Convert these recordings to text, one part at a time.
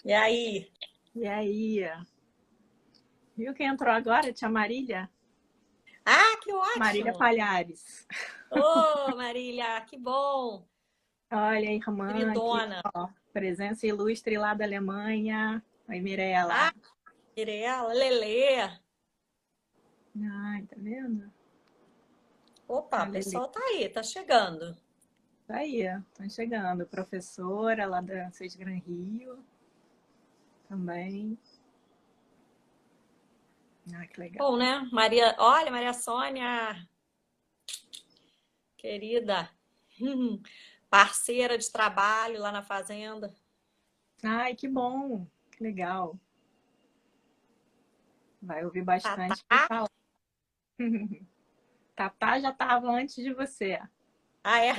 E aí? E aí? Viu quem entrou agora? Tia Marília? Ah, que Marília ótimo! Palhares. Ô, Marília, que bom! Olha, a irmã aqui, Queridona. ó. Presença ilustre lá da Alemanha. Oi, Ah, Mirella. Mirella, Lelê. Ai, tá vendo? Opa, A o Lele. pessoal tá aí, tá chegando. Tá aí, estão chegando. Professora lá da Seis Gran Rio também. Ah, que legal. Bom, né? Maria, olha, Maria Sônia, querida, parceira de trabalho lá na fazenda. Ai, que bom. Que legal. Vai ouvir Tatá, bastante falar. Tatá já estava antes de você. ah, é?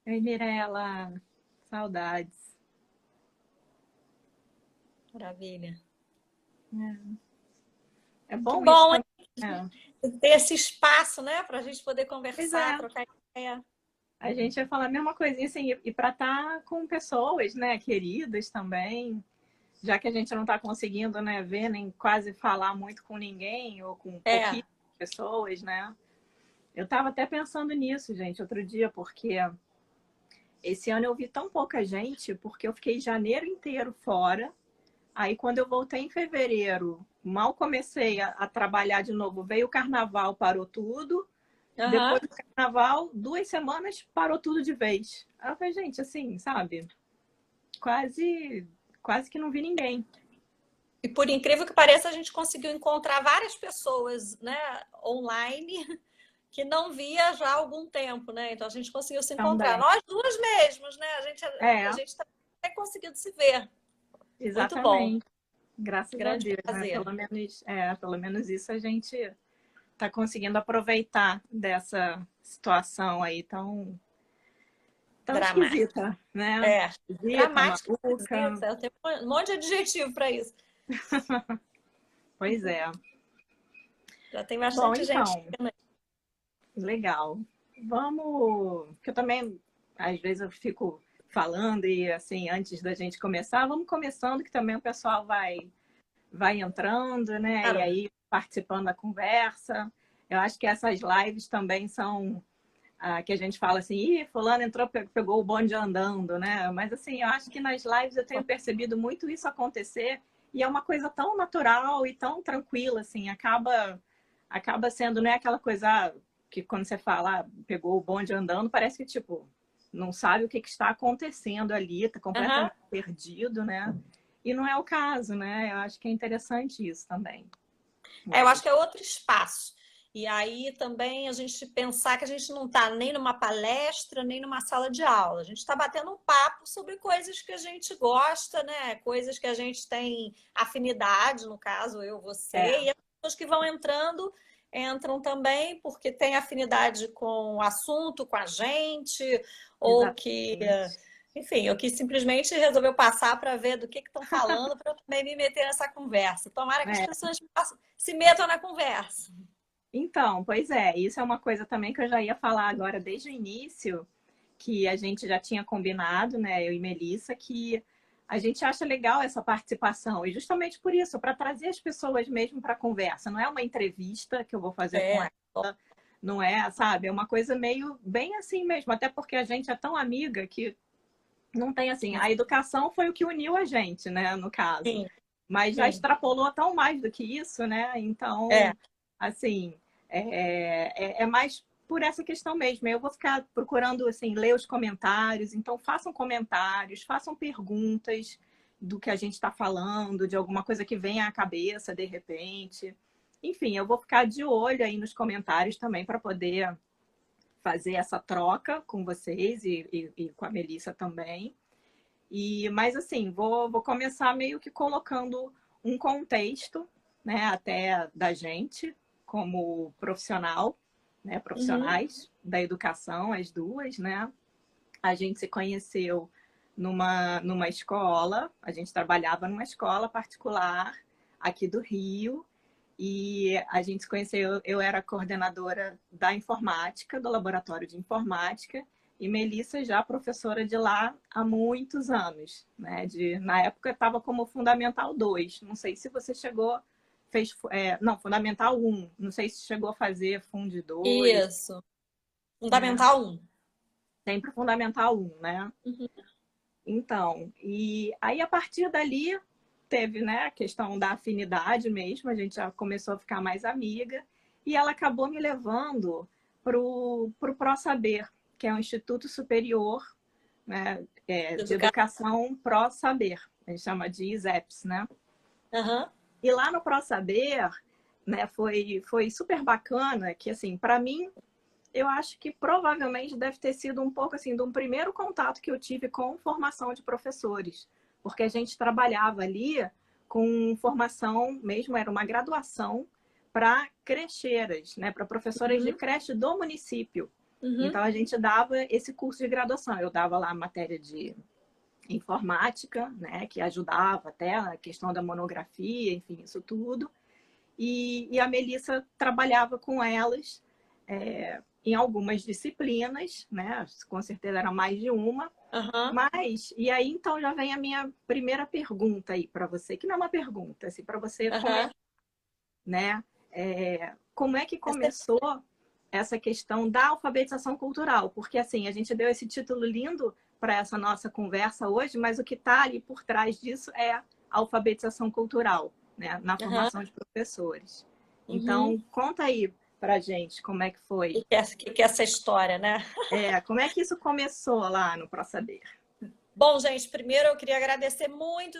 Oi, Mirella. Saudades. Maravilha. É Que bom isso bom, também. hein? É. Ter esse espaço, né, pra gente poder Pois conversar, é, trocar ideia. a gente vai falar a mesma coisinha assim, e para estar com pessoas, né, queridas também, já que a gente não está conseguindo, né, ver nem quase falar muito com ninguém ou com É, pouquíssimas pessoas, né? Eu estava até pensando nisso, gente, outro dia, porque esse ano eu vi tão pouca gente, porque eu fiquei janeiro inteiro fora. Aí, quando eu voltei em fevereiro, mal comecei a trabalhar de novo, veio o carnaval, parou tudo. aham. Depois do carnaval, 2 semanas, parou tudo de vez. Aí eu falei, gente, assim, sabe? Quase, quase que não vi ninguém. E por incrível que pareça, a gente conseguiu encontrar várias pessoas, né, online que não via já há algum tempo, né? Então a gente conseguiu se encontrar. Também. Nós duas mesmos, né? A É, gente tem conseguido se ver. Muito bom. exatamente. Graças a Grande Deus, né? prazer. Pelo menos isso a gente está conseguindo aproveitar dessa situação aí tão Dramática. esquisita, né? É, Esquisita, dramática, maluca. esquisita. Eu tenho um monte de adjetivo para isso. Pois é. Já tem Bom, bastante gente. então, legal. Vamos, que eu também, às vezes eu fico falando e assim, antes da gente começar, vamos começando que também o pessoal vai entrando, né? E Claro. aí participando da conversa. Eu acho que essas lives também são que a gente fala assim, ih, fulano entrou, pegou o bonde andando, né? Mas assim, eu acho que nas lives eu tenho percebido muito isso acontecer e é uma coisa tão natural e tão tranquila, assim, acaba sendo, né, aquela coisa que quando você fala, pegou o bonde andando, parece que, tipo, não sabe o que está acontecendo ali, está Aham. completamente perdido, né? E não é o caso, né? Eu acho que é interessante isso também. É, eu acho que é outro espaço. E aí também a gente pensar que a gente não está nem numa palestra, nem numa sala de aula. A gente está batendo um papo sobre coisas que a gente gosta, né? Coisas que a gente tem afinidade, no caso, eu, você, É, e as pessoas que vão entrando entram também porque têm afinidade com o assunto, com a gente, ou que, exatamente. enfim, ou que simplesmente resolveu passar para ver do que estão falando para eu também me meter nessa conversa. Tomara que as É. pessoas se metam na conversa. Então, pois é, isso é uma coisa também que eu já ia falar agora desde o início, que a gente já tinha combinado, né, eu e Melissa, que a gente acha legal essa participação, e justamente por isso, para trazer as pessoas mesmo para a conversa. Não é uma entrevista que eu vou fazer com É, ela, não é, sabe? É uma coisa meio bem assim mesmo, até porque a gente é tão amiga que não tem assim. A educação foi o que uniu a gente, né, no caso. sim, Mas já sim. extrapolou tão mais do que isso, né? É. Então, assim, é mais por essa questão mesmo. Eu vou ficar procurando assim ler os comentários. Então, façam comentários, façam perguntas do que a gente está falando, de alguma coisa que venha à cabeça de repente. Enfim, eu vou ficar de olho aí nos comentários também para poder fazer essa troca com vocês e com a Melissa também. Mas assim, vou começar meio que colocando um contexto, né, até da gente como profissional, né, Uhum. profissionais da educação, as duas, né? A gente se conheceu numa escola, a gente trabalhava numa escola particular aqui do Rio, e a gente se conheceu, eu era coordenadora da informática, do laboratório de informática, e Melissa já professora de lá há muitos anos, né? Na época estava como Fundamental 2. Não sei se você chegou, não, Fundamental 1. Não sei se chegou a fazer Fund 2, Isso. né? Fundamental 1. Sempre Fundamental 1, né? Uhum. Então, e aí a partir dali teve, né, a questão da afinidade mesmo, a gente já começou a ficar mais amiga, e ela acabou me levando para o ProSaber, que é um Instituto Superior, né, de Educação ProSaber, a gente chama de ISEPS, né? Uhum. E lá no ProSaber, né, foi super bacana, que assim, para mim, eu acho que provavelmente deve ter sido um pouco assim, de um primeiro contato que eu tive com formação de professores, porque a gente trabalhava ali com formação mesmo, era uma graduação para crecheiras, né, para professoras de creche do município. Então a gente dava esse curso de graduação. Eu dava lá a matéria de informática, né, que ajudava até a questão da monografia, enfim, isso tudo. E a Melissa trabalhava com elas em algumas disciplinas, né? Com certeza era mais de uma. Uhum. Mas, e aí então já vem a minha primeira pergunta aí para você, que não é uma pergunta, assim, para você comentar, né? Como é que começou essa questão da alfabetização cultural? Porque assim, a gente deu esse título lindo para essa nossa conversa hoje, mas o que está ali por trás disso é a alfabetização cultural, né? Na formação de professores. Então, conta aí pra gente como é que foi. Que é essa história, né? Como é que isso começou lá no ProSaber? Bom, gente, primeiro eu queria agradecer muito,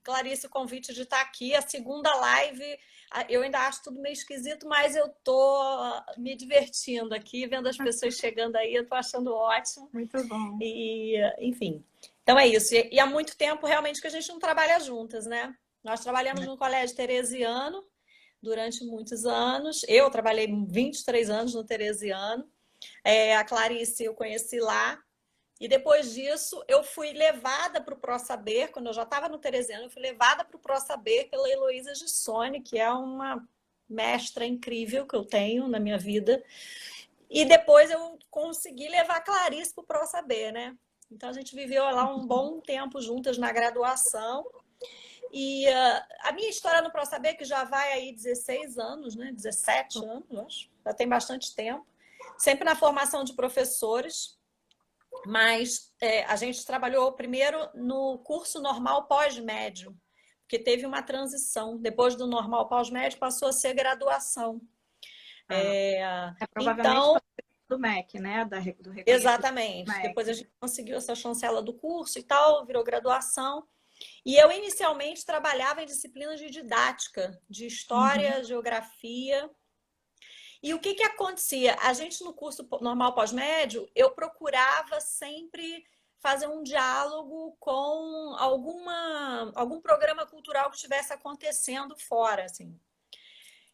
Clarice, o convite de estar aqui. A segunda live, eu ainda acho tudo meio esquisito, mas eu tô me divertindo aqui, vendo as pessoas chegando aí, eu tô achando ótimo. Muito bom. E, enfim, então é isso. E há muito tempo realmente que a gente não trabalha juntas, né? Nós trabalhamos no Colégio Teresiano durante muitos anos. Eu trabalhei 23 anos no Teresiano. A Clarice eu conheci lá. E depois disso, eu fui levada para o ProSaber, quando eu já estava no Teresiano, eu fui levada para o ProSaber pela Heloísa Gissoni, que é uma mestra incrível que eu tenho na minha vida. E depois eu consegui levar a Clarice para o ProSaber, né? Então a gente viveu lá um bom tempo juntas na graduação. E a minha história no ProSaber, que já vai aí 16 anos, né? 17 anos, acho. Já tem bastante tempo. Sempre na formação de professores. Mas a gente trabalhou primeiro no curso normal pós-médio, porque teve uma transição. Depois do normal pós-médio, passou a ser graduação. Provavelmente Então, do MEC, né? Do reconhecimento. Exatamente. MEC. Depois a gente conseguiu essa chancela do curso e tal, virou graduação. E eu inicialmente trabalhava em disciplinas de didática, de história, geografia. E o que acontecia? A gente no curso normal pós-médio, eu procurava sempre fazer um diálogo com algum programa cultural que estivesse acontecendo fora, assim,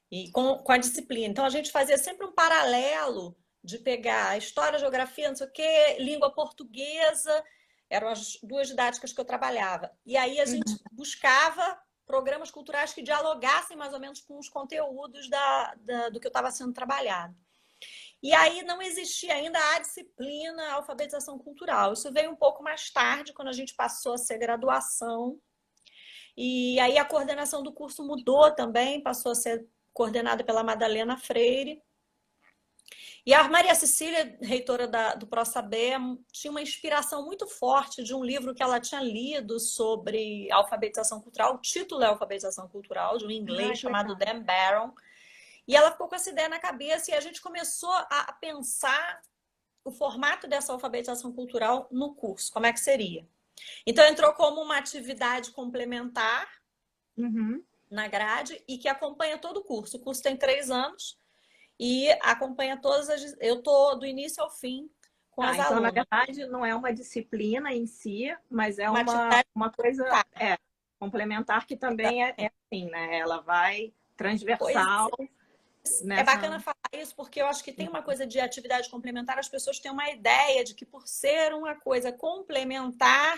e com a disciplina. Então a gente fazia sempre um paralelo de pegar história, geografia, não sei o quê, língua portuguesa, eram as duas didáticas que eu trabalhava. E aí a gente buscava programas culturais que dialogassem mais ou menos com os conteúdos do que eu estava sendo trabalhado. E aí não existia ainda a disciplina alfabetização cultural. Isso veio um pouco mais tarde, quando a gente passou a ser graduação. E aí a coordenação do curso mudou também, passou a ser coordenada pela Madalena Freire. E a Maria Cecília, reitora do ProSaber, tinha uma inspiração muito forte de um livro que ela tinha lido sobre alfabetização cultural. O título é Alfabetização Cultural, de um inglês chamado Dan Barron. E ela ficou com essa ideia na cabeça e a gente começou a pensar o formato dessa alfabetização cultural no curso, como é que seria. Então, entrou como uma atividade complementar na grade e que acompanha todo o curso. O curso tem 3 anos. E acompanha todas as... Eu tô do início ao fim com as então, alunas. na verdade, não é uma disciplina em si, mas é atividade uma coisa complementar que também é assim, né? Ela vai transversal. É bacana falar isso porque eu acho que tem uma coisa de atividade complementar, as pessoas têm uma ideia de que por ser uma coisa complementar,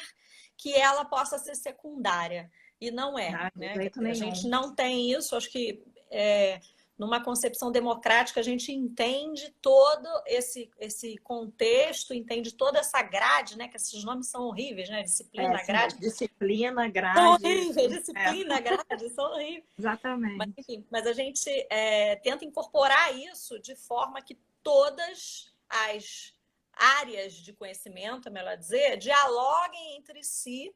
que ela possa ser secundária. E não é. Né? A gente não tem isso, acho que numa concepção democrática, a gente entende todo esse contexto, entende toda essa grade, né? Que esses nomes são horríveis, né? Disciplina, Sim, grade. disciplina, São grade. horríveis, disciplina, grade, são horríveis. Mas, Exatamente. enfim, mas a gente tenta incorporar isso de forma que todas as áreas de conhecimento, é melhor dizer, dialoguem entre si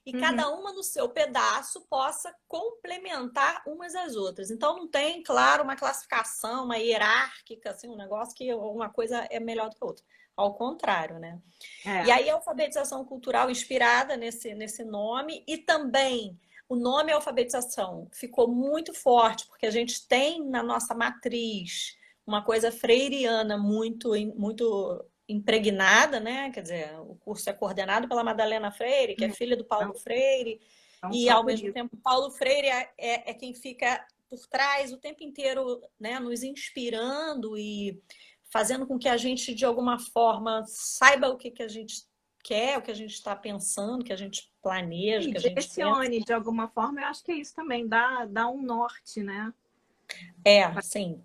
e cada uma no seu pedaço possa complementar umas às outras. Então, não tem, claro, uma classificação, uma hierárquica, assim, um negócio que uma coisa é melhor do que a outra. Ao contrário, né? E aí a alfabetização cultural inspirada nesse nome e também o nome alfabetização ficou muito forte, porque a gente tem na nossa matriz uma coisa freiriana muito impregnada, né? Quer dizer, o curso é coordenado pela Madalena Freire, que é filha do Paulo Freire, e ao mesmo tempo Paulo Freire é quem fica por trás o tempo inteiro, né, nos inspirando e fazendo com que a gente, de alguma forma, saiba o que a gente quer, o que a gente está pensando, o que a gente planeja, o que a gente direcione pensa. de alguma forma, eu acho que é isso também, dá um norte, né? Sim,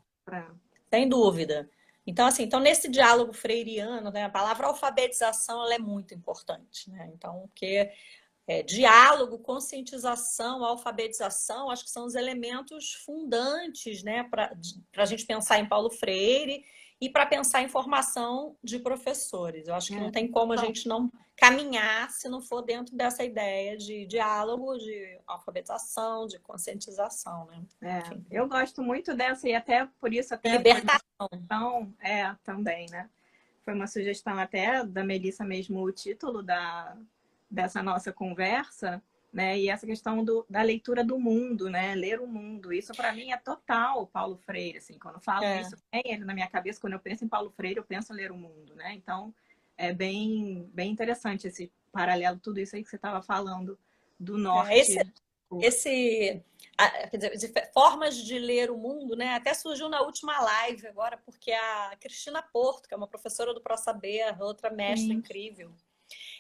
sem dúvida. Então, assim, nesse diálogo freiriano, né, a palavra alfabetização ela é muito importante, né? Então, porque diálogo, conscientização, alfabetização, acho que são os elementos fundantes, né, para a gente pensar em Paulo Freire e para pensar em formação de professores. Eu acho que não tem como a gente não caminhar se não for dentro dessa ideia de diálogo, de alfabetização, de conscientização, né? Eu gosto muito dessa e até por isso até libertação. Também, né? Foi uma sugestão até da Melissa mesmo o título dessa nossa conversa, né? E essa questão da leitura do mundo, né? Ler o mundo. Isso para mim é total Paulo Freire, assim. Quando eu falo isso, tem ele na minha cabeça. Quando eu penso em Paulo Freire, eu penso em ler o mundo, né? Então, é bem interessante esse paralelo, tudo isso aí que você estava falando do norte. Quer dizer, de formas de ler o mundo, né? Até surgiu na última live agora, porque a Cristina Porto, que é uma professora do ProSaber, outra mestra incrível,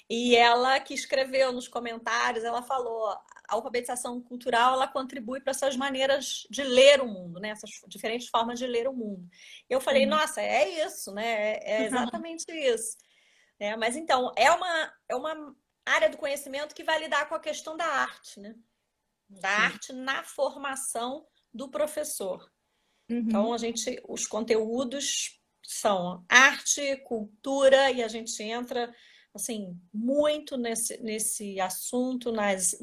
e ela que escreveu nos comentários, ela falou, a alfabetização cultural, ela contribui para essas maneiras de ler o mundo, né? Essas diferentes formas de ler o mundo. Eu falei, nossa, é isso, né? É exatamente isso. Mas então, é uma área do conhecimento que vai lidar com a questão da arte, né? Da arte na formação do professor. Então, os conteúdos são arte, cultura, e a gente entra assim muito nesse assunto nas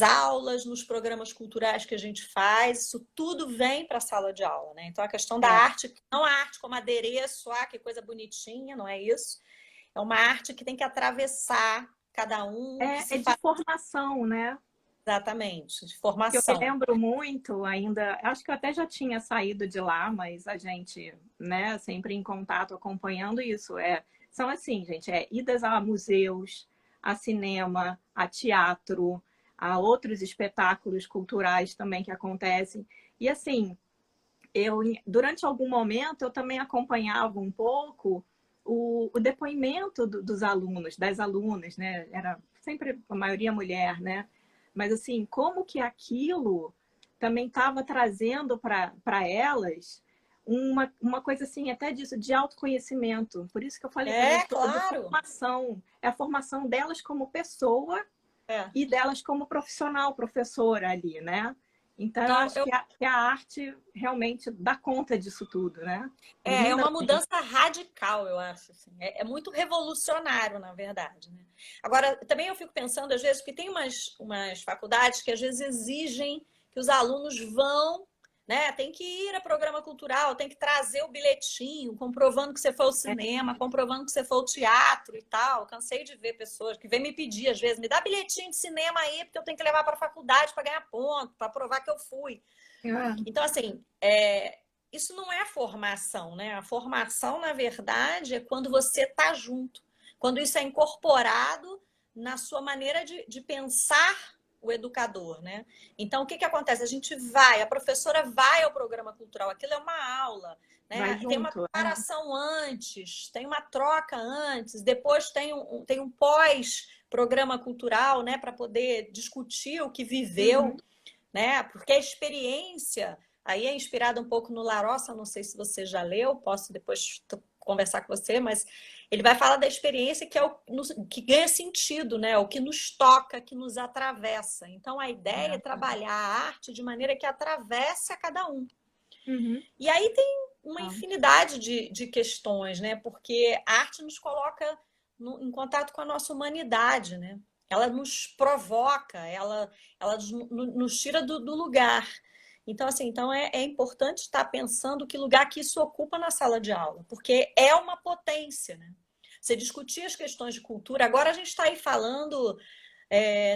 aulas, nos programas culturais que a gente faz, isso tudo vem para a sala de aula, né? Então, a questão da arte, não a arte como adereço, que coisa bonitinha, não é isso. É uma arte que tem que atravessar cada um. De formação, né? Exatamente, de formação. Eu lembro muito ainda, acho que eu até já tinha saído de lá, mas a gente, né, sempre em contato, acompanhando isso. São assim, gente, idas a museus, a cinema, a teatro, a outros espetáculos culturais também que acontecem. E assim, durante algum momento, eu também acompanhava um pouco o depoimento dos alunos, das alunas, né? Era sempre a maioria mulher, né? Mas assim, como que aquilo também estava trazendo para elas uma coisa assim, até disso, de autoconhecimento. Por isso que eu falei também de formação. É a formação delas como pessoa e delas como profissional, professora ali, né? Então, eu acho que a arte realmente dá conta disso tudo, né? É uma mudança radical, eu acho. Assim. É muito revolucionário, na verdade. Né? Agora, também eu fico pensando, às vezes, que tem umas faculdades que às vezes exigem que os alunos vão, né? Tem que ir a programa cultural, tem que trazer o bilhetinho, comprovando que você foi ao cinema, comprovando que você foi ao teatro e tal. Cansei de ver pessoas que vêm me pedir, às vezes, me dá bilhetinho de cinema aí, porque eu tenho que levar para a faculdade para ganhar ponto, para provar que eu fui. Então, assim, isso não é formação, né? A formação, na verdade, é quando você está junto, quando isso é incorporado na sua maneira de pensar o educador, né? Então, o que acontece? A professora vai ao programa cultural, aquilo é uma aula, né? Tem uma preparação antes, tem uma troca antes, depois tem um pós-programa cultural, né? Para poder discutir o que viveu, né? Porque a experiência Aí é inspirada um pouco no Larossa, não sei se você já leu, posso depois conversar com você, mas ele vai falar da experiência que é que ganha sentido, né? O que nos toca, que nos atravessa. Então a ideia é trabalhar a arte de maneira que atravesse a cada um. Uhum. E aí tem uma infinidade de questões, né? Porque a arte nos coloca em contato com a nossa humanidade, né? Ela nos provoca, ela nos tira do lugar. Então, assim, é importante estar pensando que lugar que isso ocupa na sala de aula, porque é uma potência, né? Você discutir as questões de cultura, agora a gente está aí falando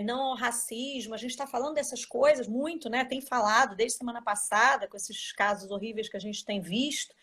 não ao racismo, a gente está falando dessas coisas muito, né? Tem falado desde semana passada, com esses casos horríveis que a gente tem visto.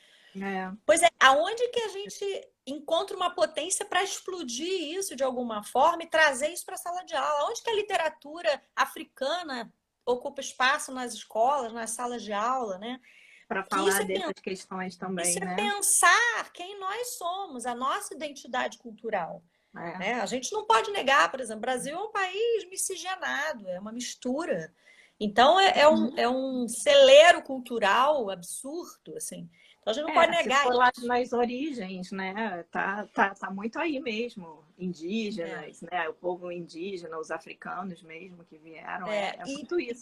Pois é, aonde que a gente encontra uma potência para explodir isso de alguma forma e trazer isso para a sala de aula? Onde que a literatura africana ocupa espaço nas escolas, nas salas de aula, né? Para falar dessas questões também, isso né? É pensar quem nós somos, a nossa identidade cultural. Né? A gente não pode negar, por exemplo, o Brasil é um país miscigenado, é uma mistura. Então, é um celeiro cultural absurdo, assim. Então, a gente não pode negar se for lá isso. nas origens, né? Tá muito aí mesmo. Indígenas, né? O povo indígena, os africanos mesmo que vieram. É muito isso.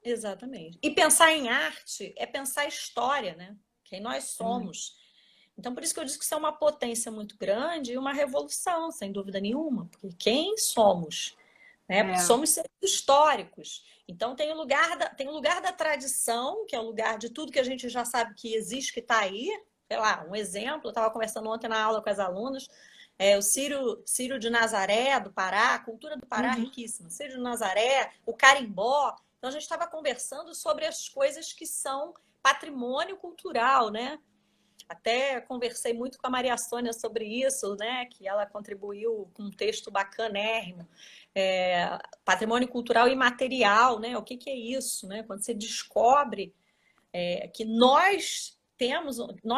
Exatamente. E pensar em arte é pensar história, né? Quem nós somos. Então, por isso que eu disse que isso é uma potência muito grande e uma revolução, sem dúvida nenhuma. Porque quem somos? Né? Porque somos seres históricos. Então, tem o lugar da tradição, que é o lugar de tudo que a gente já sabe que existe, que está aí. Sei lá, um exemplo, eu estava conversando ontem na aula com as alunas, o Círio de Nazaré, do Pará, a cultura do Pará é riquíssima. Círio de Nazaré, o carimbó. Então, a gente estava conversando sobre as coisas que são patrimônio cultural, né? Até conversei muito com a Maria Sônia sobre isso, né? Que ela contribuiu com um texto bacanérrimo. Patrimônio cultural imaterial, né? O que é isso, né? Quando você descobre que nós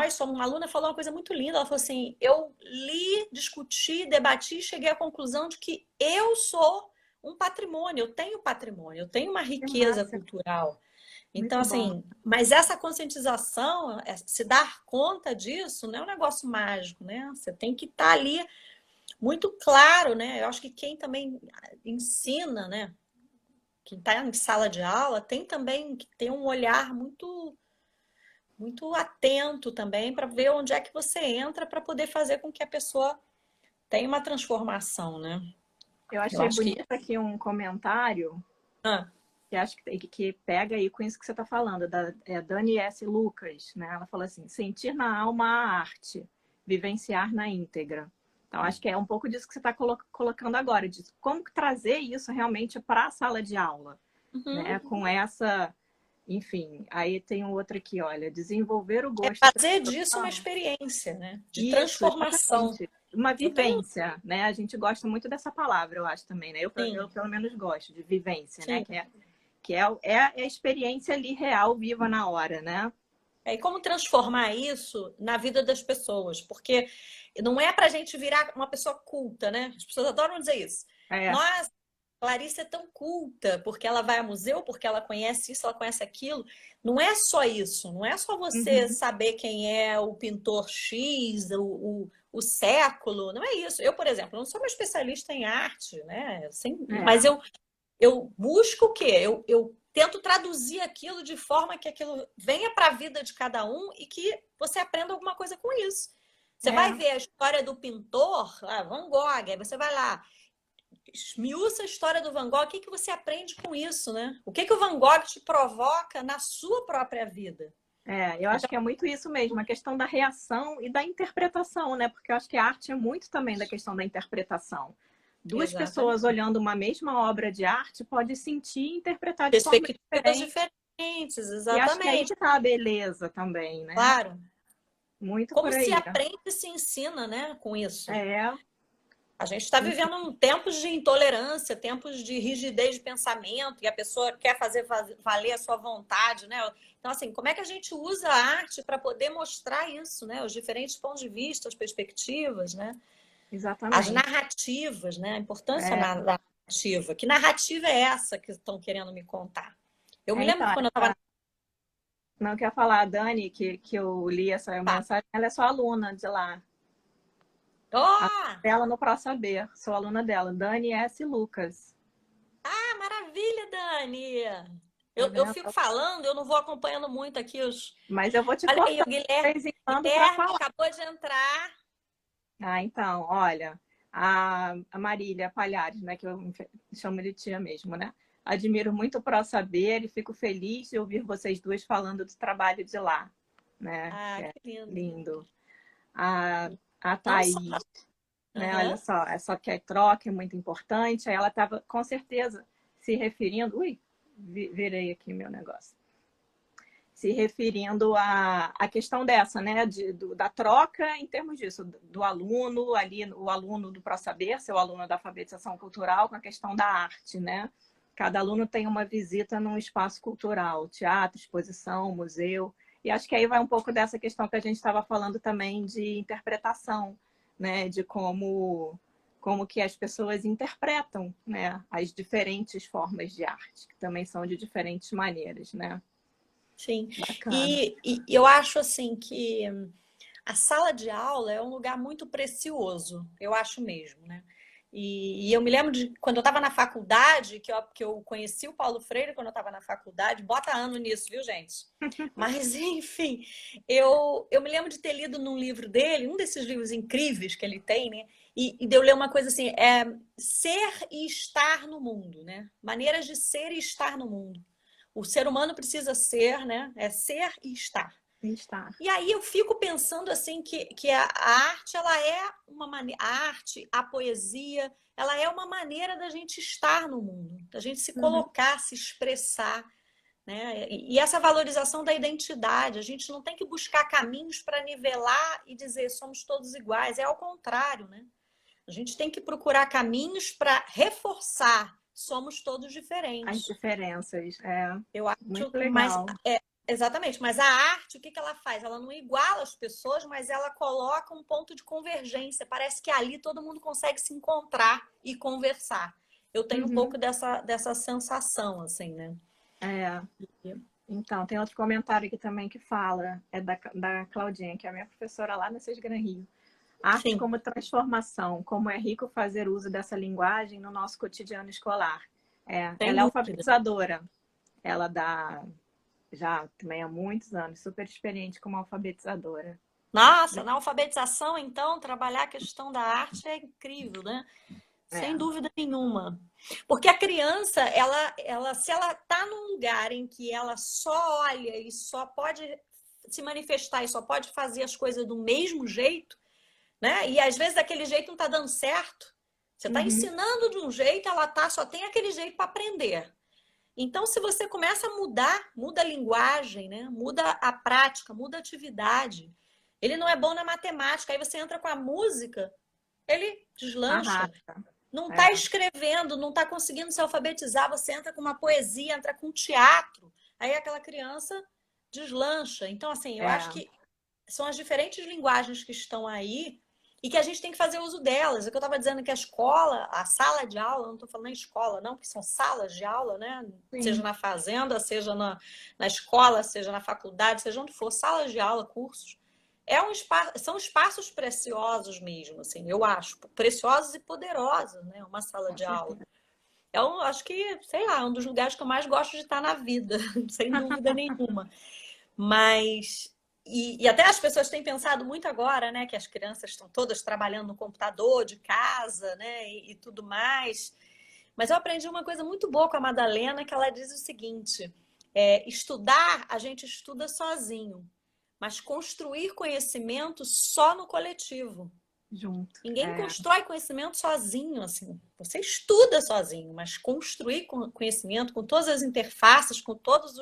somos, uma aluna falou uma coisa muito linda, ela falou assim, eu li, discuti, debati e cheguei à conclusão de que eu sou um patrimônio, eu tenho uma riqueza cultural. Então, assim, mas essa conscientização, se dar conta disso, não é um negócio mágico, né? Você tem que estar ali muito claro, né? Eu acho que quem também ensina, né? Quem está em sala de aula tem também que ter um olhar muito muito atento também para ver onde é que você entra para poder fazer com que a pessoa tenha uma transformação, né? Eu achei bonito aqui um comentário que acho que pega aí com isso que você está falando, da Dani S. Lucas, né? Ela falou assim, sentir na alma a arte, vivenciar na íntegra. Então, acho que é um pouco disso que você está colocando agora, de como trazer isso realmente para a sala de aula, né? Com essa... Enfim, aí tem um outro aqui, olha, desenvolver o gosto... fazer disso uma experiência, né? De transformação. Exatamente. Uma vivência, né? A gente gosta muito dessa palavra, eu acho também, né? Eu pelo menos gosto de vivência, né? Que é a experiência ali real, viva na hora, né? E como transformar isso na vida das pessoas? Porque não é para a gente virar uma pessoa culta, né? As pessoas adoram dizer isso. Nossa, Clarice é tão culta, porque ela vai ao museu, porque ela conhece isso, ela conhece aquilo. Não é só isso, não é só você saber quem é o pintor X, o século, não é isso. Eu, por exemplo, não sou uma especialista em arte, né? Mas eu busco o quê? Eu tento traduzir aquilo de forma que aquilo venha para a vida de cada um e que você aprenda alguma coisa com isso. Você vai ver a história do pintor, Van Gogh, aí você vai lá, esmiuça a história do Van Gogh, o que você aprende com isso, né? O que o Van Gogh te provoca na sua própria vida? Eu acho que é muito isso mesmo, a questão da reação e da interpretação, né? Porque eu acho que a arte é muito também da questão da interpretação. Duas pessoas olhando uma mesma obra de arte podem sentir e interpretar de forma diferentes, exatamente. E acho que aí que tá a beleza também, né? Claro. Muito Como por aí. se aprende e se ensina, né, com isso. A gente está Enfim. vivendo tempos de intolerância, tempos de rigidez de pensamento, e a pessoa quer fazer valer a sua vontade, né? Então, assim, como é que a gente usa a arte para poder mostrar isso, né? Os diferentes pontos de vista, as perspectivas, né? Exatamente. As narrativas, né? A importância da narrativa. Que narrativa é essa que estão querendo me contar? Eu me lembro quando eu estava Não quer falar, a Dani, que eu li essa Tá. mensagem, ela é sua aluna de lá. A Oh! dela no Pro Saber, sou aluna dela, Dani S. Lucas. Ah, maravilha, Dani! Tá Eu vendo? fico falando, eu não vou acompanhando muito aqui os. Mas eu vou te Olha aí, cortar o de vez em quando para Guilherme falar. acabou de entrar. Ah, então, olha, a Marília Palhares, né, que eu chamo de tia mesmo, né? Admiro muito o Pro Saber e fico feliz de ouvir vocês duas falando do trabalho de lá, né? Que Ah, é que lindo. lindo. A, a Não só. Thaís, né? Olha Aham. só, essa que é troca, é muito importante. Aí ela estava, com certeza, se referindo. Ui, virei aqui meu negócio. Se referindo à questão dessa, né? Da troca em termos disso, do aluno, ali, o aluno do ProSaber, seu aluno da alfabetização cultural, com a questão da arte, né? Cada aluno tem uma visita num espaço cultural, teatro, exposição, museu. E acho que aí vai um pouco dessa questão que a gente estava falando também de interpretação, né? De como que as pessoas interpretam, né? As diferentes formas de arte, que também são de diferentes maneiras, né? Sim. Bacana. E eu acho assim que a sala de aula é um lugar muito precioso, eu acho mesmo, né? E eu me lembro de quando eu estava na faculdade, que eu conheci o Paulo Freire quando eu estava na faculdade, bota ano nisso, viu, gente? Mas, enfim, eu me lembro de ter lido num livro dele, um desses livros incríveis que ele tem, né? E de eu ler uma coisa assim, ser e estar no mundo, né? Maneiras de ser e estar no mundo. O ser humano precisa ser, né? É ser e estar. Está. E aí eu fico pensando assim que a arte, ela é uma maneira, a arte, a poesia, ela é uma maneira da gente estar no mundo, da gente se Uhum. colocar, se expressar, né? E essa valorização da identidade, a gente não tem que buscar caminhos para nivelar e dizer somos todos iguais, é ao contrário, né? A gente tem que procurar caminhos para reforçar somos todos As diferentes. diferenças, é Eu acho, muito mas legal. exatamente, mas a arte, o que que ela faz? Ela não iguala as pessoas, mas ela coloca um ponto de convergência. Parece que ali todo mundo consegue se encontrar e conversar. Eu tenho um Uhum. pouco dessa sensação, assim, né? É. Então, tem outro comentário aqui também que fala, é da Claudinha, que é a minha professora lá na Cis Gran Rio. Arte Sim, como transformação, como é rico fazer uso dessa linguagem no nosso cotidiano escolar. sem Ela é dúvida. alfabetizadora, ela dá já também há muitos anos, super experiente como alfabetizadora. Nossa, na alfabetização, então, trabalhar a questão da arte é incrível, né? Sem É. dúvida nenhuma. Porque a criança, se ela está num lugar em que ela só olha e só pode se manifestar e só pode fazer as coisas do mesmo jeito, né? E às vezes aquele jeito não está dando certo. Você está Uhum. ensinando de um jeito, ela só tem aquele jeito para aprender. Então, se você começa a mudar, muda a linguagem, né? Muda a prática, muda a atividade. Ele não é bom na matemática, aí você entra com a música, ele deslancha. Arrasa. Não está É. escrevendo, não está conseguindo se alfabetizar, você entra com uma poesia, entra com teatro, aí aquela criança deslancha. Então, assim, eu acho É. que são as diferentes linguagens que estão aí e que a gente tem que fazer uso delas. É o que eu estava dizendo que a escola, a sala de aula, não estou falando em escola, não, porque são salas de aula, né? Seja Sim. na fazenda, seja na escola, seja na faculdade, seja onde for, salas de aula, cursos. São espaços preciosos mesmo, assim, eu acho, preciosos e poderosos, né? Uma sala Com de aula. certeza. Eu acho que, sei lá, um dos lugares que eu mais gosto de estar na vida, sem dúvida nenhuma. Mas e até as pessoas têm pensado muito agora, né, que as crianças estão todas trabalhando no computador de casa, né, e tudo mais. Mas eu aprendi uma coisa muito boa com a Madalena, que ela diz o seguinte: estudar a gente estuda sozinho, mas construir conhecimento só no coletivo. Junto. Ninguém É. constrói conhecimento sozinho, assim. Você estuda sozinho, mas construir conhecimento com todas as interfaces, com todas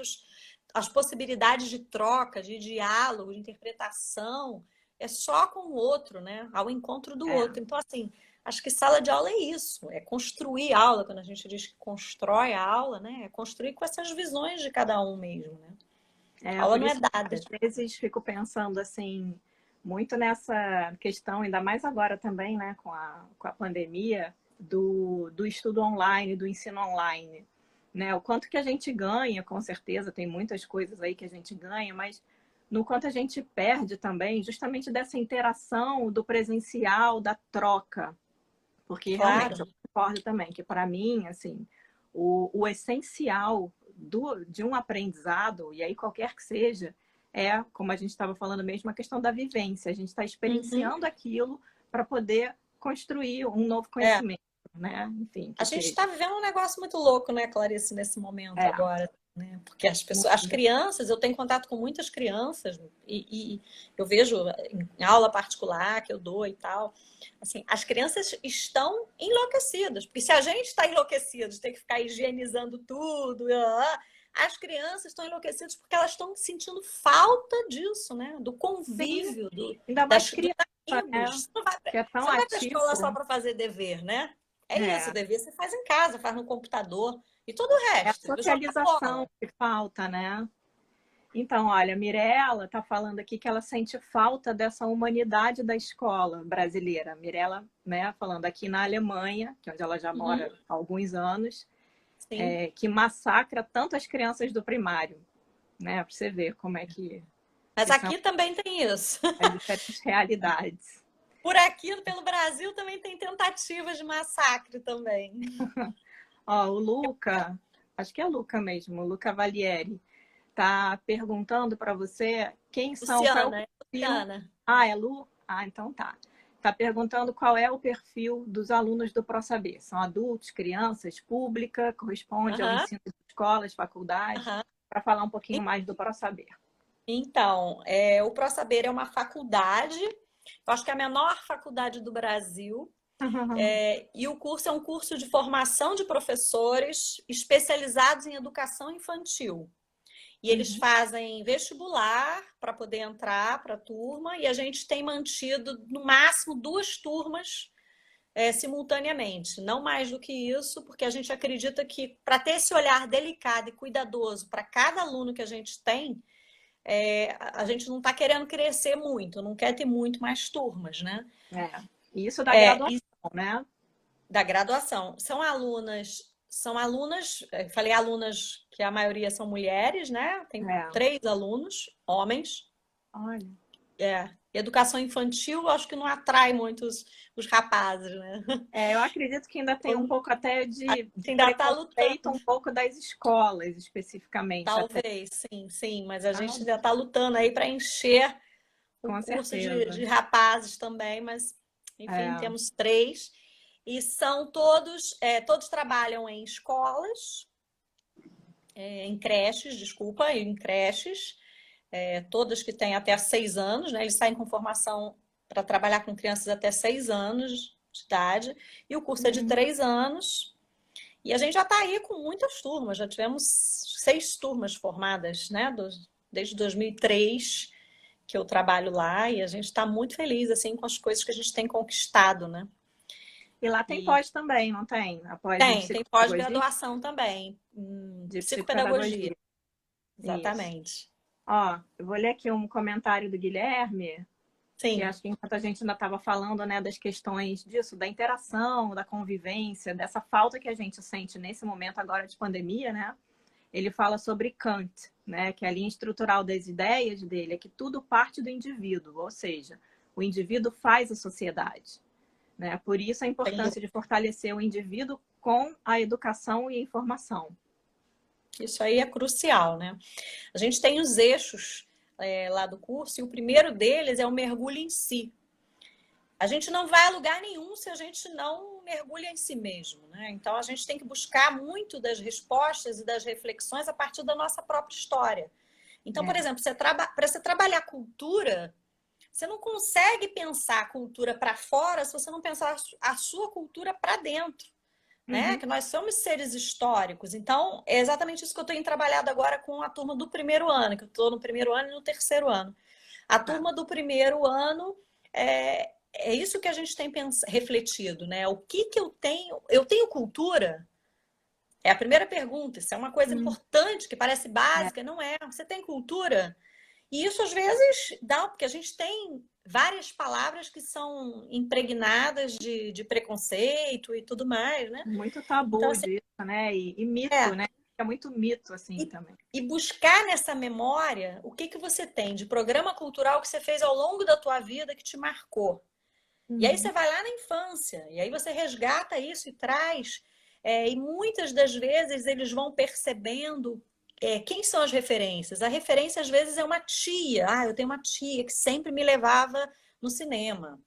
as possibilidades de troca, de diálogo, de interpretação, é só com o outro, né? Ao encontro do É. outro. Então, assim, acho que sala de aula é isso, é construir aula. Quando a gente diz que constrói a aula, né? É construir com essas visões de cada um mesmo, né? A aula Por não é isso que dada. às vezes fico pensando assim, muito nessa questão, ainda mais agora também, né, com a pandemia, do estudo online, do ensino online. né? O quanto que a gente ganha, com certeza, tem muitas coisas aí que a gente ganha, mas no quanto a gente perde também, justamente dessa interação do presencial, da troca. Porque realmente Claro. eu concordo também que, para mim, assim, o essencial de um aprendizado, e aí qualquer que seja, é, como a gente estava falando mesmo, a questão da vivência. A gente está Uhum. experienciando aquilo para poder construir um novo É. conhecimento, né? Enfim, A que gente seja. está vivendo um negócio muito louco, né, Clarice, nesse momento É, agora, né? Porque as pessoas, as muito. crianças, eu tenho contato com muitas crianças e eu vejo em aula particular que eu dou e tal, assim, as crianças estão enlouquecidas, porque se a gente está enlouquecido de ter que ficar higienizando tudo, as crianças estão enlouquecidas porque elas estão sentindo falta disso, né? Do Sim, convívio, ainda mais dos criança, né? amigos. Que é Você tão não vai para a escola só ativo. para fazer dever, né? É isso, o É, dever você faz em casa, faz no computador e todo o é a resto, jogar socialização bola. que falta, né? Então, olha, a Mirella está falando aqui que ela sente falta dessa humanidade da escola brasileira. Mirella, né, falando aqui na Alemanha, que é onde ela já Uhum, mora há alguns anos, sim. que massacra tanto as crianças do primário, né? Para você ver como é Mas que são aqui também tem isso. as diferentes realidades. Por aqui, pelo Brasil, também tem tentativas de massacre também. Ó, o Luca, acho que é Luca mesmo, o Luca Valieri, tá perguntando para você qual é o Luciana, é perfil. Luciana. Ah, é Lu? Ah, então tá. Tá perguntando qual é o perfil dos alunos do ProSaber. São adultos, crianças, pública, corresponde ao Aham, ensino de escolas, faculdades, aham. para falar um pouquinho mais do ProSaber. Então, o ProSaber é uma faculdade, eu acho que é a menor faculdade do Brasil. E o curso é um curso de formação de professores especializados em educação infantil. E eles Uhum. fazem vestibular para poder entrar para a turma, e a gente tem mantido no máximo 2 turmas simultaneamente, não mais do que isso, porque a gente acredita que para ter esse olhar delicado e cuidadoso para cada aluno que a gente tem, a gente não está querendo crescer muito, não quer ter muito mais turmas, né? É. E isso da E graduação, né? da graduação. São alunas, falei alunas que a maioria são mulheres, né? Tem É. 3 alunos, homens. Olha. Educação infantil, acho que não atrai muito os rapazes, né? Eu acredito que ainda tem um Então, pouco até a de gente ainda está preconceito, lutando. um pouco das escolas, especificamente, até. Talvez, sim, sim, mas a gente Tá? ainda está lutando aí para encher o Com curso certeza. de rapazes também, mas enfim, É. temos 3. E são todos trabalham em escolas, em creches, desculpa, em creches, todas que têm até 6 anos, né? Eles saem com formação para trabalhar com crianças até 6 anos de idade, e o curso é de Uhum. 3 anos. E a gente já está aí com muitas turmas, já tivemos 6 turmas formadas, né? Desde 2003 que eu trabalho lá, e a gente está muito feliz assim com as coisas que a gente tem conquistado, né? E lá tem E pós também, não tem? Após em tem psicopedagogia? pós-graduação também, De psicopedagogia, psicopedagogia. Isso. exatamente. Ó, eu vou ler aqui um comentário do Guilherme, que Sim, acho que enquanto a gente ainda estava falando, né, das questões disso, da interação, da convivência, dessa falta que a gente sente nesse momento agora de pandemia, né? Ele fala sobre Kant, né, que é a linha estrutural das ideias dele é que tudo parte do indivíduo, ou seja, o indivíduo faz a sociedade, né? Por isso a sem importância de dúvida. fortalecer o indivíduo com a educação e a informação. Isso aí é crucial, né? A gente tem os eixos lá do curso, e o primeiro deles é o mergulho em si. A gente não vai a lugar nenhum se a gente não mergulha em si mesmo, né? Então a gente tem que buscar muito das respostas e das reflexões a partir da nossa própria história. Então, por É. exemplo, para você trabalhar cultura, você não consegue pensar a cultura para fora se você não pensar a sua cultura para dentro, né? Uhum. Que nós somos seres históricos. Então, é exatamente isso que eu tenho trabalhado agora com a turma do primeiro ano, que eu estou no primeiro ano e no terceiro ano. A Tá. turma do primeiro ano é isso que a gente tem refletido, né? O que eu tenho? Eu tenho cultura? É a primeira pergunta. Isso é uma coisa Hum. importante, que parece É. básica, não é? Você tem cultura? E isso às vezes dá, porque a gente tem várias palavras que são impregnadas de preconceito e tudo mais, né? Muito Então, tabu assim, disso, né? E é, mito, né? é muito mito, assim, E, também. e buscar nessa memória o que você tem de programa cultural que você fez ao longo da tua vida que te marcou. E aí você vai lá na infância, e aí você resgata isso e traz. E muitas das vezes eles vão percebendo quem são as referências. A referência, às vezes, é uma tia. Ah, eu tenho uma tia que sempre me levava no cinema.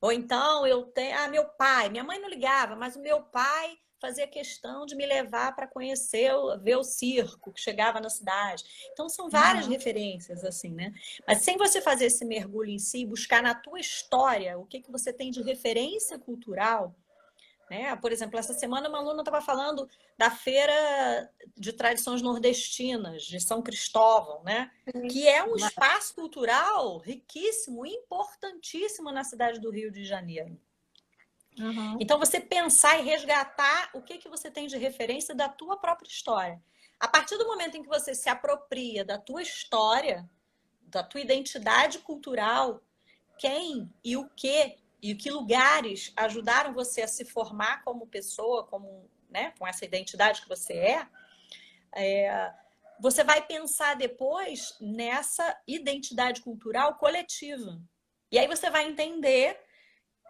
Ou então eu tenho, meu pai, minha mãe não ligava, mas o meu pai fazia questão de me levar para conhecer, ver o circo que chegava na cidade. Então são várias referências assim, né? Mas sem você fazer esse mergulho em si, buscar na tua história o que você tem de referência cultural, né? Por exemplo, essa semana uma aluna estava falando da Feira de Tradições Nordestinas, de São Cristóvão, né? Que é um espaço cultural riquíssimo, importantíssimo na cidade do Rio de Janeiro. Então, você pensar e resgatar o que você tem de referência da tua própria história. A partir do momento em que você se apropria da tua história, da tua identidade cultural, quem e que lugares ajudaram você a se formar como pessoa, como, né, com essa identidade que você você vai pensar depois nessa identidade cultural coletiva. E aí você vai entender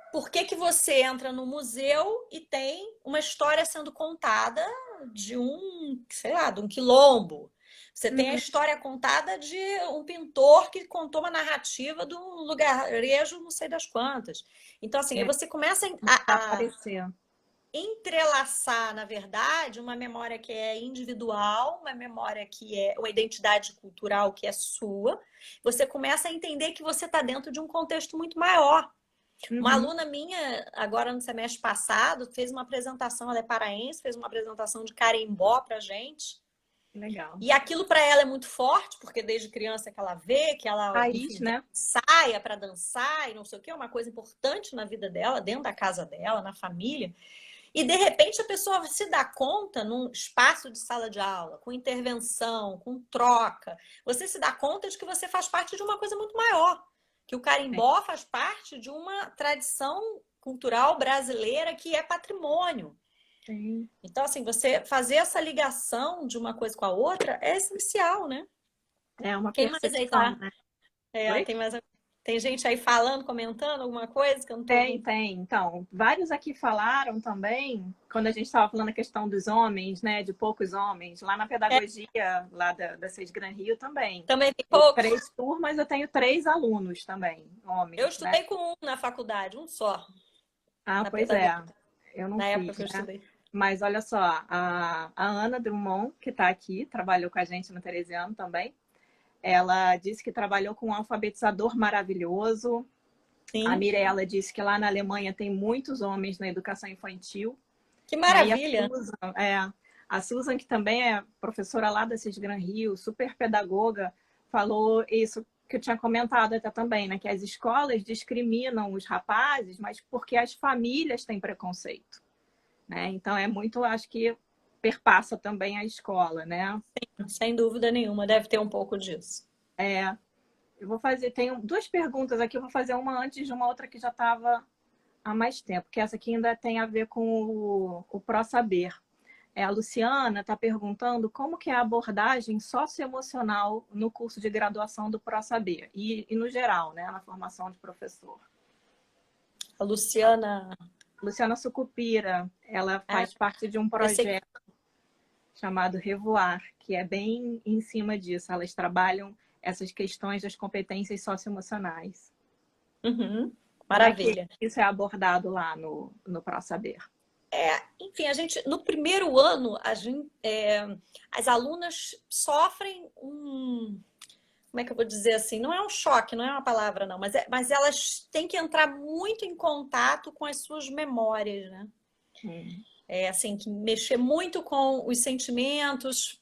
por que você entra no museu e tem uma história sendo contada de sei lá, de um quilombo. Você tem a história contada de um pintor que contou uma narrativa de um lugarejo não sei das quantas. Então, assim, aí você começa a entrelaçar, na verdade, uma memória que é individual, uma memória que é uma identidade cultural que é sua. Você começa a entender que você está dentro de um contexto muito maior. Uma aluna minha, agora no semestre passado, fez uma apresentação, ela é paraense, fez uma apresentação de carimbó pra gente. Legal. E aquilo para ela é muito forte, porque desde criança que ela vê, que ela enfim, né? saia para dançar e não sei o que, é uma coisa importante na vida dela, dentro da casa dela, na família. E de repente a pessoa se dá conta num espaço de sala de aula, com intervenção, com troca, você se dá conta de que você faz parte de uma coisa muito maior. Que o carimbó faz parte de uma tradição cultural brasileira que é patrimônio. Sim. Então, assim, você fazer essa ligação de uma coisa com a outra é essencial, né? É uma Quem mais aí percepção, tá? né? Tem gente aí falando, comentando alguma coisa que eu não tô... Tem. Então, vários aqui falaram também, quando a gente estava falando a questão dos homens, né? De poucos homens, lá na pedagogia, lá da SES Gran Rio também. Também tem poucos? 3 turmas, eu tenho 3 alunos também, homens. Eu estudei com um na faculdade, um só. Pois é. Eu não na fiz, época que eu estudei. Mas olha só, a Ana Drummond, que está aqui, trabalhou com a gente no Teresiano também. Ela disse que trabalhou com um alfabetizador maravilhoso. Sim. A Mirella disse que lá na Alemanha tem muitos homens na educação infantil. Que maravilha! A Susan, que também é professora lá da CIS Gran Rio, super pedagoga, falou isso que eu tinha comentado até também, né? Que as escolas discriminam os rapazes, mas porque as famílias têm preconceito, né? Então é muito, acho que perpassa também a escola, né? Sim, sem dúvida nenhuma, deve ter um pouco disso. Eu vou fazer, tenho 2 perguntas aqui, eu vou fazer uma antes de uma outra que já estava há mais tempo, que essa aqui ainda tem a ver com o ProSaber. A Luciana está perguntando como que é a abordagem socioemocional no curso de graduação do ProSaber e no geral, né, na formação de professor. A Luciana Sucupira, ela faz parte de um projeto chamado Revoar, que é bem em cima disso. Elas trabalham essas questões das competências socioemocionais. Maravilha. Isso é abordado lá no ProSaber. Enfim, no primeiro ano, as alunas sofrem como é que eu vou dizer assim? Não é um choque, não é uma palavra, não, mas elas têm que entrar muito em contato com as suas memórias, né? Assim, que mexer muito com os sentimentos,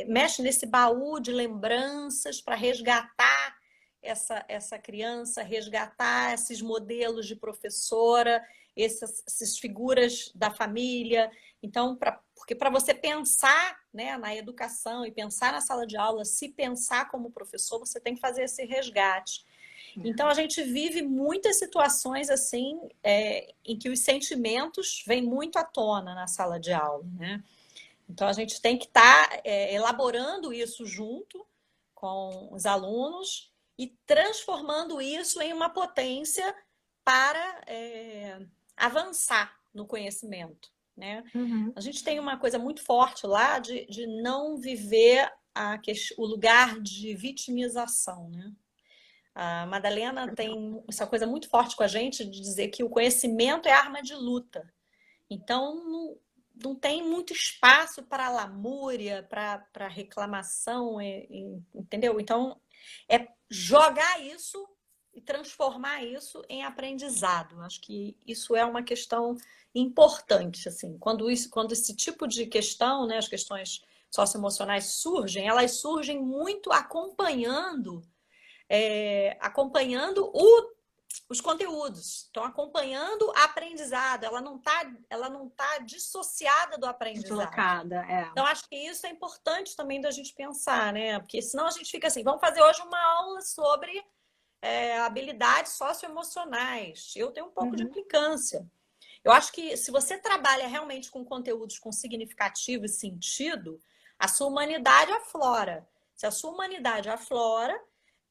mexe nesse baú de lembranças para resgatar essa criança, resgatar esses modelos de professora, essas figuras da família. Então, porque para você pensar, né, na educação e pensar na sala de aula, se pensar como professor, você tem que fazer esse resgate. Então, a gente vive muitas situações assim, em que os sentimentos vêm muito à tona na sala de aula, né? Então, a gente tem que estar elaborando isso junto com os alunos e transformando isso em uma potência para avançar no conhecimento, né? Uhum. A gente tem uma coisa muito forte lá de não viver o lugar de vitimização, né? A Madalena tem essa coisa muito forte com a gente de dizer que o conhecimento é arma de luta. Então, não tem muito espaço para lamúria, para reclamação, entendeu? Então, é jogar isso e transformar isso em aprendizado. Acho que isso é uma questão importante, assim. Quando esse tipo de questão, né, as questões socioemocionais surgem, elas surgem muito acompanhando os conteúdos, estão acompanhando a aprendizado, ela não tá dissociada do aprendizado. Deslocada, é. Então, acho que isso é importante também da gente pensar, né? Porque senão a gente fica assim, vamos fazer hoje uma aula sobre habilidades socioemocionais. Eu tenho um pouco de Uhum. implicância. Eu acho que se você trabalha realmente com conteúdos com significativo e sentido, a sua humanidade aflora. Se a sua humanidade aflora,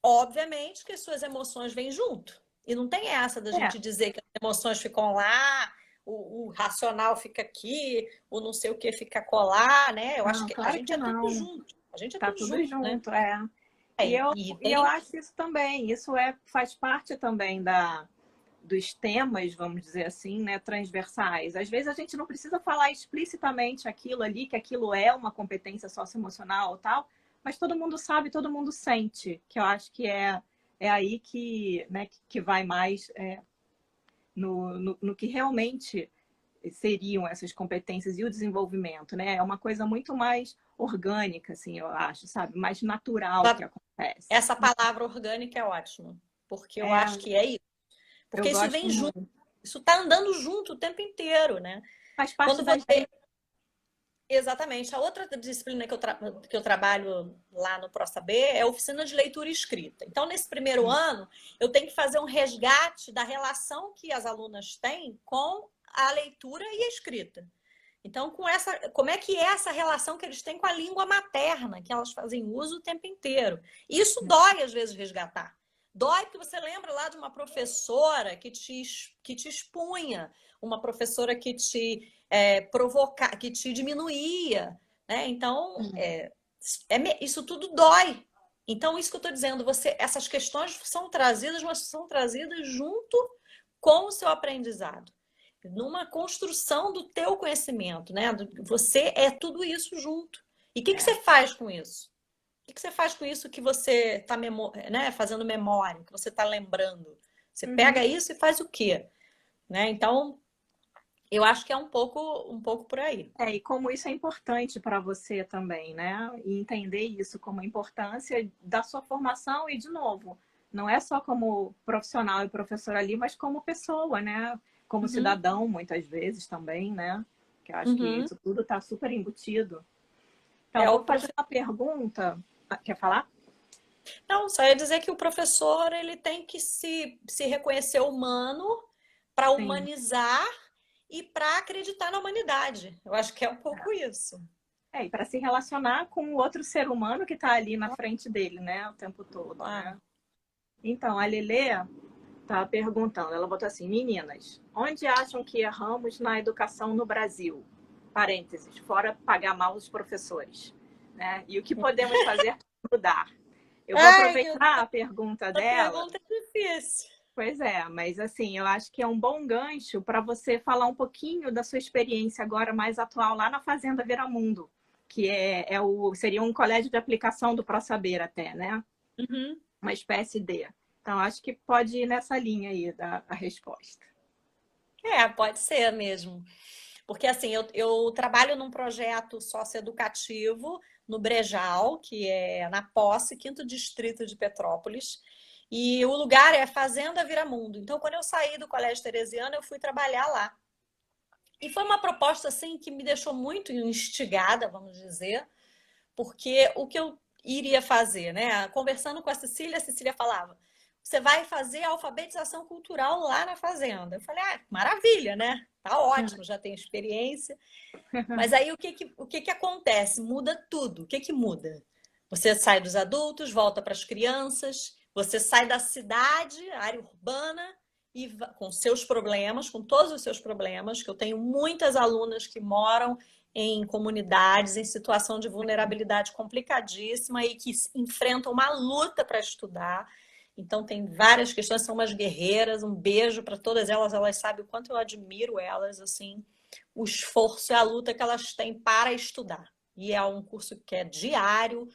obviamente que as suas emoções vêm junto. E não tem essa da É, gente dizer que as emoções ficam lá, o racional fica aqui, o não sei o que fica colar, né? Eu acho não, que a claro gente que é tudo não. junto. A gente é Tá tudo tudo junto, né? junto, é. E É, eu, e e eu tem. acho isso também, isso faz parte também dos temas, vamos dizer assim, né, transversais. Às vezes a gente não precisa falar explicitamente aquilo ali, que aquilo é uma competência socioemocional ou tal, mas todo mundo sabe, todo mundo sente, que eu acho que é aí que, né, que vai mais no que realmente seriam essas competências e o desenvolvimento, né? É uma coisa muito mais orgânica, assim, eu acho, sabe? Mais natural que acontece. Essa palavra orgânica é ótima, porque eu acho É, que é isso. eu Porque isso gosto vem junto, muito. isso está andando junto o tempo inteiro, né? Faz parte Quando da você. gente. Exatamente. A outra disciplina que eu trabalho lá no ProSaber é a oficina de leitura e escrita. Então, nesse primeiro ano, eu tenho que fazer um resgate da relação que as alunas têm com a leitura e a escrita. Então, como é que é essa relação que eles têm com a língua materna, que elas fazem uso o tempo inteiro? Isso dói, às vezes, resgatar. Dói porque você lembra lá de uma professora que te expunha, uma professora que te que te diminuía, né? Então, isso tudo dói. Então, isso que eu estou dizendo, essas questões são trazidas, mas são trazidas junto com o seu aprendizado, numa construção do teu conhecimento, né? Você é tudo isso junto. E o que você faz com isso? O que você faz com isso que você está né, fazendo memória, que você está lembrando? Você Uhum. pega isso e faz o quê? Né? Então, eu acho que é um pouco por aí. E como isso é importante para você também, né? E entender isso como importância da sua formação e, de novo, não é só como profissional e professor ali, mas como pessoa, né? Como Uhum, cidadão, muitas vezes também, né? Que eu acho que uhum. isso tudo está super embutido. Então, É o vou fazer profe... uma pergunta. Quer falar? Não, só ia dizer que o professor ele tem que se reconhecer humano para Sim. humanizar e para acreditar na humanidade. Eu acho que é um pouco isso. E para se relacionar com o outro ser humano que está ali na frente dele, né? O tempo todo, né? Claro. Então, a Lelê está perguntando, ela botou assim, meninas, onde acham que erramos na educação no Brasil? Parênteses, fora pagar mal os professores, né? E o que podemos fazer para mudar? Eu vou Ai, meu aproveitar Deus, a pergunta essa dela. pergunta é difícil. Pois é, mas assim, eu acho que é um bom gancho para você falar um pouquinho da sua experiência agora mais atual lá na Fazenda Viramundo, que seria um colégio de aplicação do ProSaber até, né? Uhum. Uma espécie de. Então, acho que pode ir nessa linha aí da a resposta. Pode ser mesmo. Porque assim, eu trabalho num projeto socioeducativo no Brejal, que é na Posse, quinto distrito de Petrópolis. E o lugar é Fazenda Viramundo. Então, quando eu saí do Colégio Teresiano, eu fui trabalhar lá. E foi uma proposta assim que me deixou muito instigada, vamos dizer, porque o que eu iria fazer, né? Conversando com a Cecília falava: você vai fazer a alfabetização cultural lá na fazenda. Eu falei, maravilha, né? Tá ótimo, já tenho experiência. Mas aí o que acontece? Muda tudo. O que muda? Você sai dos adultos, volta para as crianças, você sai da cidade, área urbana, e com seus problemas, com todos os seus problemas, que eu tenho muitas alunas que moram em comunidades em situação de vulnerabilidade complicadíssima e que enfrentam uma luta para estudar. Então, tem várias questões, são umas guerreiras. Um beijo para todas elas, elas sabem o quanto eu admiro elas, assim, o esforço e a luta que elas têm para estudar. E é um curso que é diário,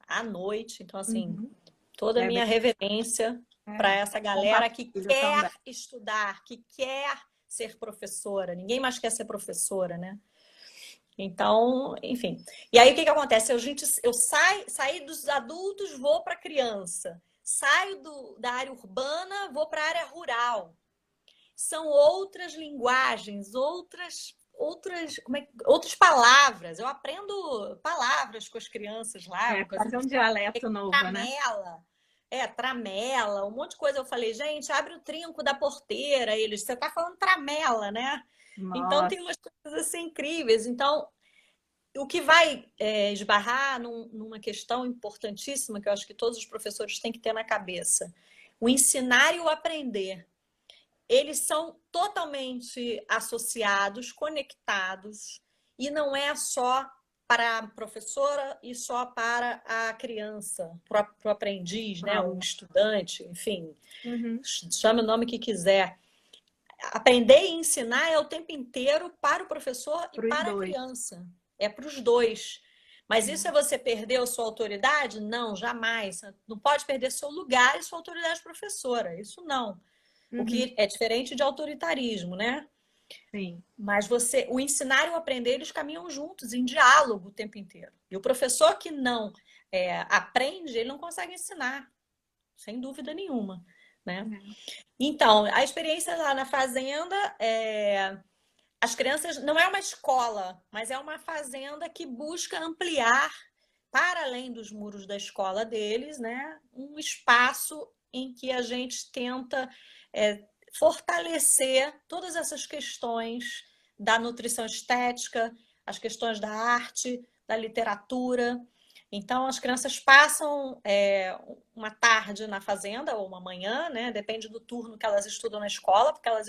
à noite. Então, assim, toda a minha reverência para essa galera que quer estudar, que quer ser professora. Ninguém mais quer ser professora, né? Então, enfim. E aí, o que acontece? Eu saí dos adultos, vou para a criança. Saio da área urbana, vou para a área rural. São outras linguagens, outras palavras. Eu aprendo palavras com as crianças lá. Fazer um dialeto novo, tramela, né? Tramela, um monte de coisa. Eu falei, gente, abre o trinco da porteira. Eles, você está falando tramela, né? Nossa. Então, tem umas coisas assim incríveis. Então, o que vai esbarrar numa questão importantíssima que eu acho que todos os professores têm que ter na cabeça. O ensinar e o aprender. Eles são totalmente associados, conectados, e não é só para a professora e só para a criança, para o aprendiz, né? O estudante, enfim, chame o nome que quiser. Aprender e ensinar é o tempo inteiro para o professor e para a criança. É para os dois. Mas isso é você perder a sua autoridade? Não, jamais. Não pode perder seu lugar e sua autoridade professora. Isso não. O que é diferente de autoritarismo, né? Sim. Mas o ensinar e o aprender, eles caminham juntos, em diálogo o tempo inteiro. E o professor que não aprende, ele não consegue ensinar, sem dúvida nenhuma, né? Então, a experiência lá na fazenda, as crianças, não é uma escola, mas é uma fazenda que busca ampliar, para além dos muros da escola deles, né? Um espaço em que a gente tenta fortalecer todas essas questões da nutrição estética, as questões da arte, da literatura. Então, as crianças passam uma tarde na fazenda ou uma manhã, né? Depende do turno que elas estudam na escola, porque elas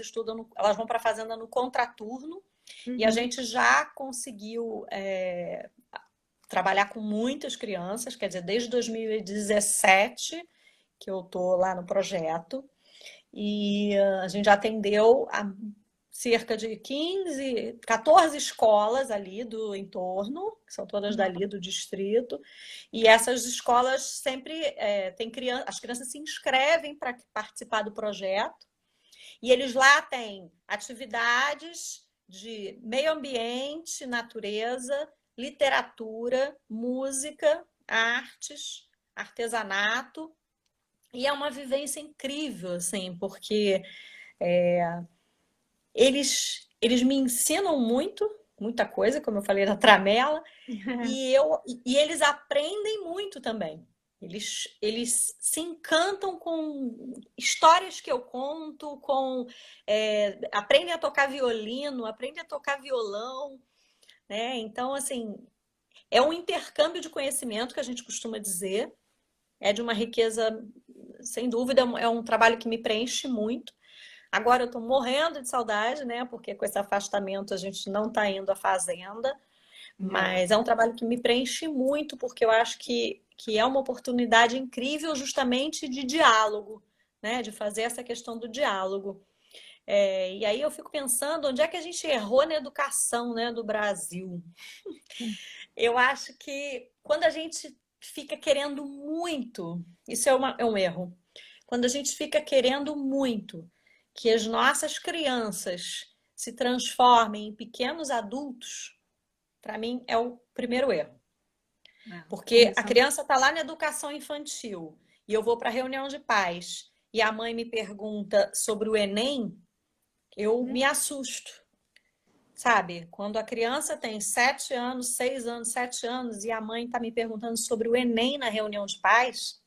vão para a fazenda no contraturno. E a gente já conseguiu trabalhar com muitas crianças, quer dizer, desde 2017 que eu estou lá no projeto. E a gente já atendeu a cerca de 14 escolas ali do entorno, que são todas dali do distrito. E essas escolas sempre têm criança, as crianças se inscrevem para participar do projeto. E eles lá têm atividades de meio ambiente, natureza, literatura, música, artes, artesanato. E é uma vivência incrível, assim, porque eles me ensinam muita coisa, como eu falei da tramela, e eles aprendem muito também. Eles se encantam com histórias que eu conto, aprendem a tocar violino, aprendem a tocar violão, né? Então, assim, é um intercâmbio de conhecimento que a gente costuma dizer, é de uma riqueza, sem dúvida, é um trabalho que me preenche muito. Agora eu estou morrendo de saudade, né? Porque com esse afastamento a gente não está indo à fazenda, mas é um trabalho que me preenche muito, porque eu acho que é uma oportunidade incrível justamente de diálogo, né? De fazer essa questão do diálogo. E aí eu fico pensando onde é que a gente errou na educação, né, do Brasil. Eu acho que quando a gente fica querendo muito, isso é um erro. Quando a gente fica querendo muito que as nossas crianças se transformem em pequenos adultos, para mim é o primeiro erro. Porque a criança está lá na educação infantil e eu vou para a reunião de pais e a mãe me pergunta sobre o Enem, eu me assusto. Sabe? Quando a criança tem 7 anos, 6 anos, 7 anos e a mãe está me perguntando sobre o Enem na reunião de pais,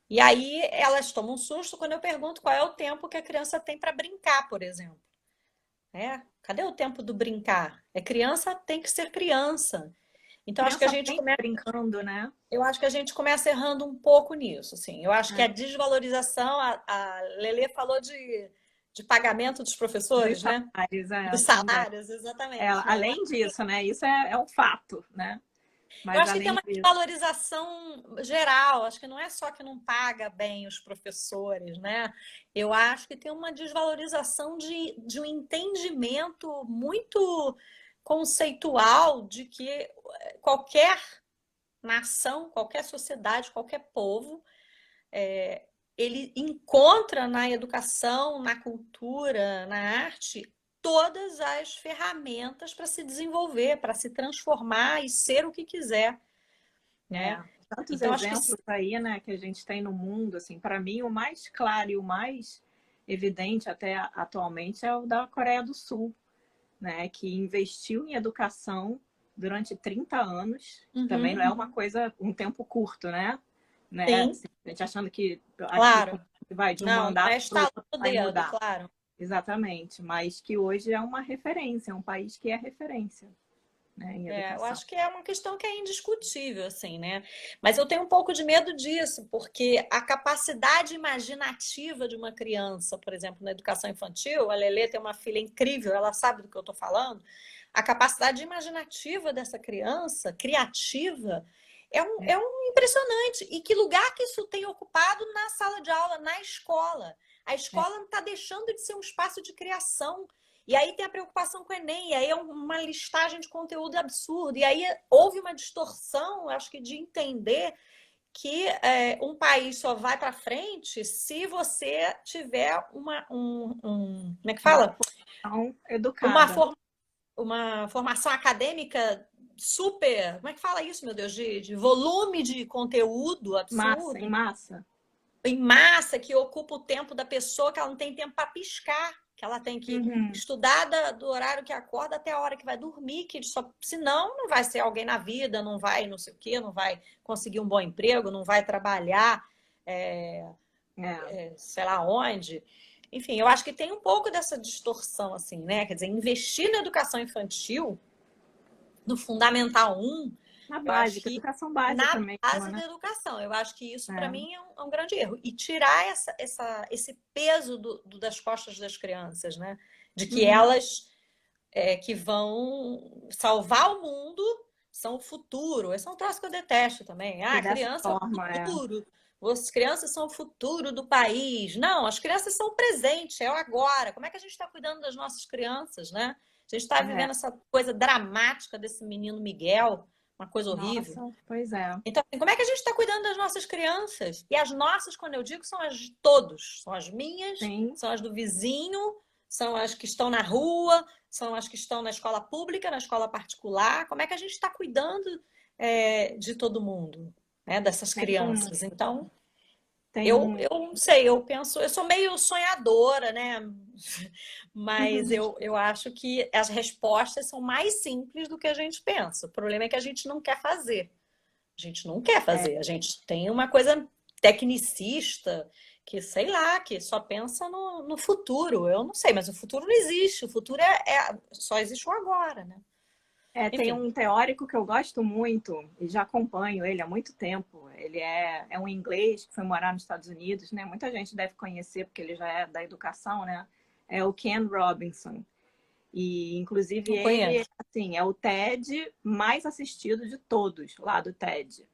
E aí elas tomam um susto quando eu pergunto qual é o tempo que a criança tem para brincar, por exemplo. Cadê o tempo do brincar? Criança tem que ser criança. Então acho que a Criança gente aprende começa, brincando, né? eu acho que a gente começa errando um pouco nisso, assim. Eu acho que a É. desvalorização, a Lelê falou de pagamento dos Dos professores, né? salários, Dos também. salários, exatamente. Além disso, né? Isso é um fato, né? Eu Mas acho que tem além uma disso, desvalorização geral, acho que não é só que não paga bem os professores, né? Eu acho que tem uma desvalorização de um entendimento muito conceitual de que qualquer nação, qualquer sociedade, qualquer povo, ele encontra na educação, na cultura, na arte, todas as ferramentas para se desenvolver, para se transformar e ser o que quiser, né? tantos Então, acho que exemplos aí, né, que a gente tem no mundo, assim, para mim o mais claro e o mais evidente até atualmente é o da Coreia do Sul, né, que investiu em educação durante 30 anos. Também não é uma coisa, um tempo curto, né? sim, Assim, a gente achando que aqui claro. vai de um Não, não é mandato para o estalar outro o vai dedo, mudar. claro. Exatamente, mas que hoje é uma referência, é um país que é referência, né, em Eu educação. acho que é uma questão que é indiscutível, assim, né? Mas eu tenho um pouco de medo disso, porque a capacidade imaginativa de uma criança, por exemplo, na educação infantil, a Lelê tem uma filha incrível, ela sabe do que eu estou falando, a capacidade imaginativa dessa criança, criativa, é um impressionante. E que lugar que isso tem ocupado na sala de aula, na escola? A É, escola não está deixando de ser um espaço de criação. E aí tem a preocupação com o Enem, e aí é uma listagem de conteúdo absurdo. E aí houve uma distorção, acho que, de entender que um país só vai para frente se você tiver como é que uma fala? formação Uma, educada, for, uma formação acadêmica super, como é que fala isso, meu Deus? De volume de conteúdo massa, em absurdo, massa. em massa, que ocupa o tempo da pessoa, que ela não tem tempo para piscar, que ela tem que Uhum. estudar do horário que acorda até a hora que vai dormir, que só, senão não vai ser alguém na vida, não vai não sei o quê, não vai conseguir um bom emprego, não vai trabalhar, É, sei lá onde. Enfim, eu acho que tem um pouco dessa distorção, assim, né? Quer dizer, investir na educação infantil, no Fundamental 1, na eu acho básica, que educação básica na mesmo, base né? da educação. Eu acho que isso, para É. mim, é um grande erro. E tirar esse peso das costas das crianças, né? De que Uhum. elas que vão salvar o mundo são o futuro. Esse é um troço que eu detesto também. E A dessa criança é o forma, futuro. As crianças são o futuro do país. Não, as crianças são o presente, é o agora. Como é que a gente está cuidando das nossas crianças, né? A gente está é. vivendo essa coisa dramática desse menino Miguel, uma coisa horrível. Nossa, pois é. Então, assim, como é que a gente está cuidando das nossas crianças? E as nossas, quando eu digo, são as de todos. São as minhas, Sim, são as do vizinho, são as que estão na rua, são as que estão na escola pública, na escola particular. Como é que a gente está cuidando de todo mundo, né, dessas tem um, crianças? Então, tem eu, um. eu não sei, eu penso, eu sou meio sonhadora, né? Mas eu acho que as respostas são mais simples do que a gente pensa. O problema é que a gente não quer fazer. A gente não quer É, fazer, a gente tem uma coisa tecnicista que, sei lá, que só pensa no futuro. Eu não sei, mas o futuro não existe. O futuro só existe o agora, né? tem Enfim, um teórico que eu gosto muito e já acompanho ele há muito tempo. Ele é um inglês que foi morar nos Estados Unidos, né? Muita gente deve conhecer porque ele já é da educação, né? É o Ken Robinson. E, inclusive, não ele, conheço. assim, é o TED mais assistido de todos, lá do TED.